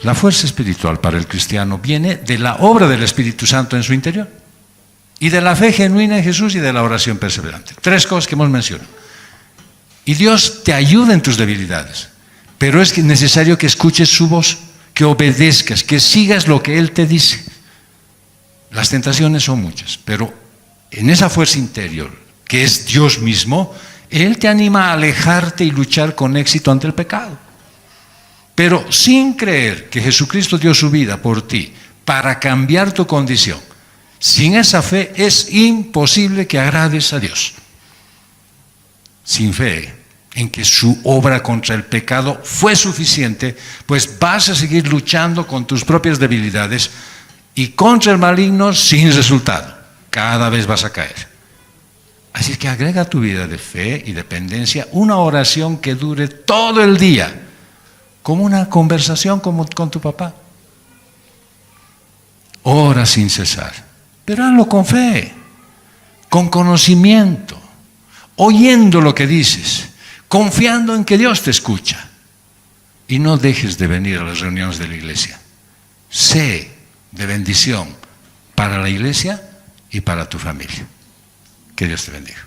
La fuerza espiritual para el cristiano viene de la obra del Espíritu Santo en su interior y de la fe genuina en Jesús y de la oración perseverante. 3 cosas que hemos mencionado. Y Dios te ayuda en tus debilidades, pero es necesario que escuches su voz, que obedezcas, que sigas lo que Él te dice. Las tentaciones son muchas, pero en esa fuerza interior, que es Dios mismo, Él te anima a alejarte y luchar con éxito ante el pecado. Pero sin creer que Jesucristo dio su vida por ti para cambiar tu condición, sin esa fe es imposible que agrades a Dios. Sin fe en que su obra contra el pecado fue suficiente, pues vas a seguir luchando con tus propias debilidades y contra el maligno sin resultado. Cada vez vas a caer. Así que agrega a tu vida de fe y dependencia una oración que dure todo el día, como una conversación con tu papá. Ora sin cesar, pero hazlo con fe, con conocimiento, oyendo lo que dices, confiando en que Dios te escucha. Y no dejes de venir a las reuniones de la iglesia. Sé de bendición para la iglesia y para tu familia. Que Dios te bendiga.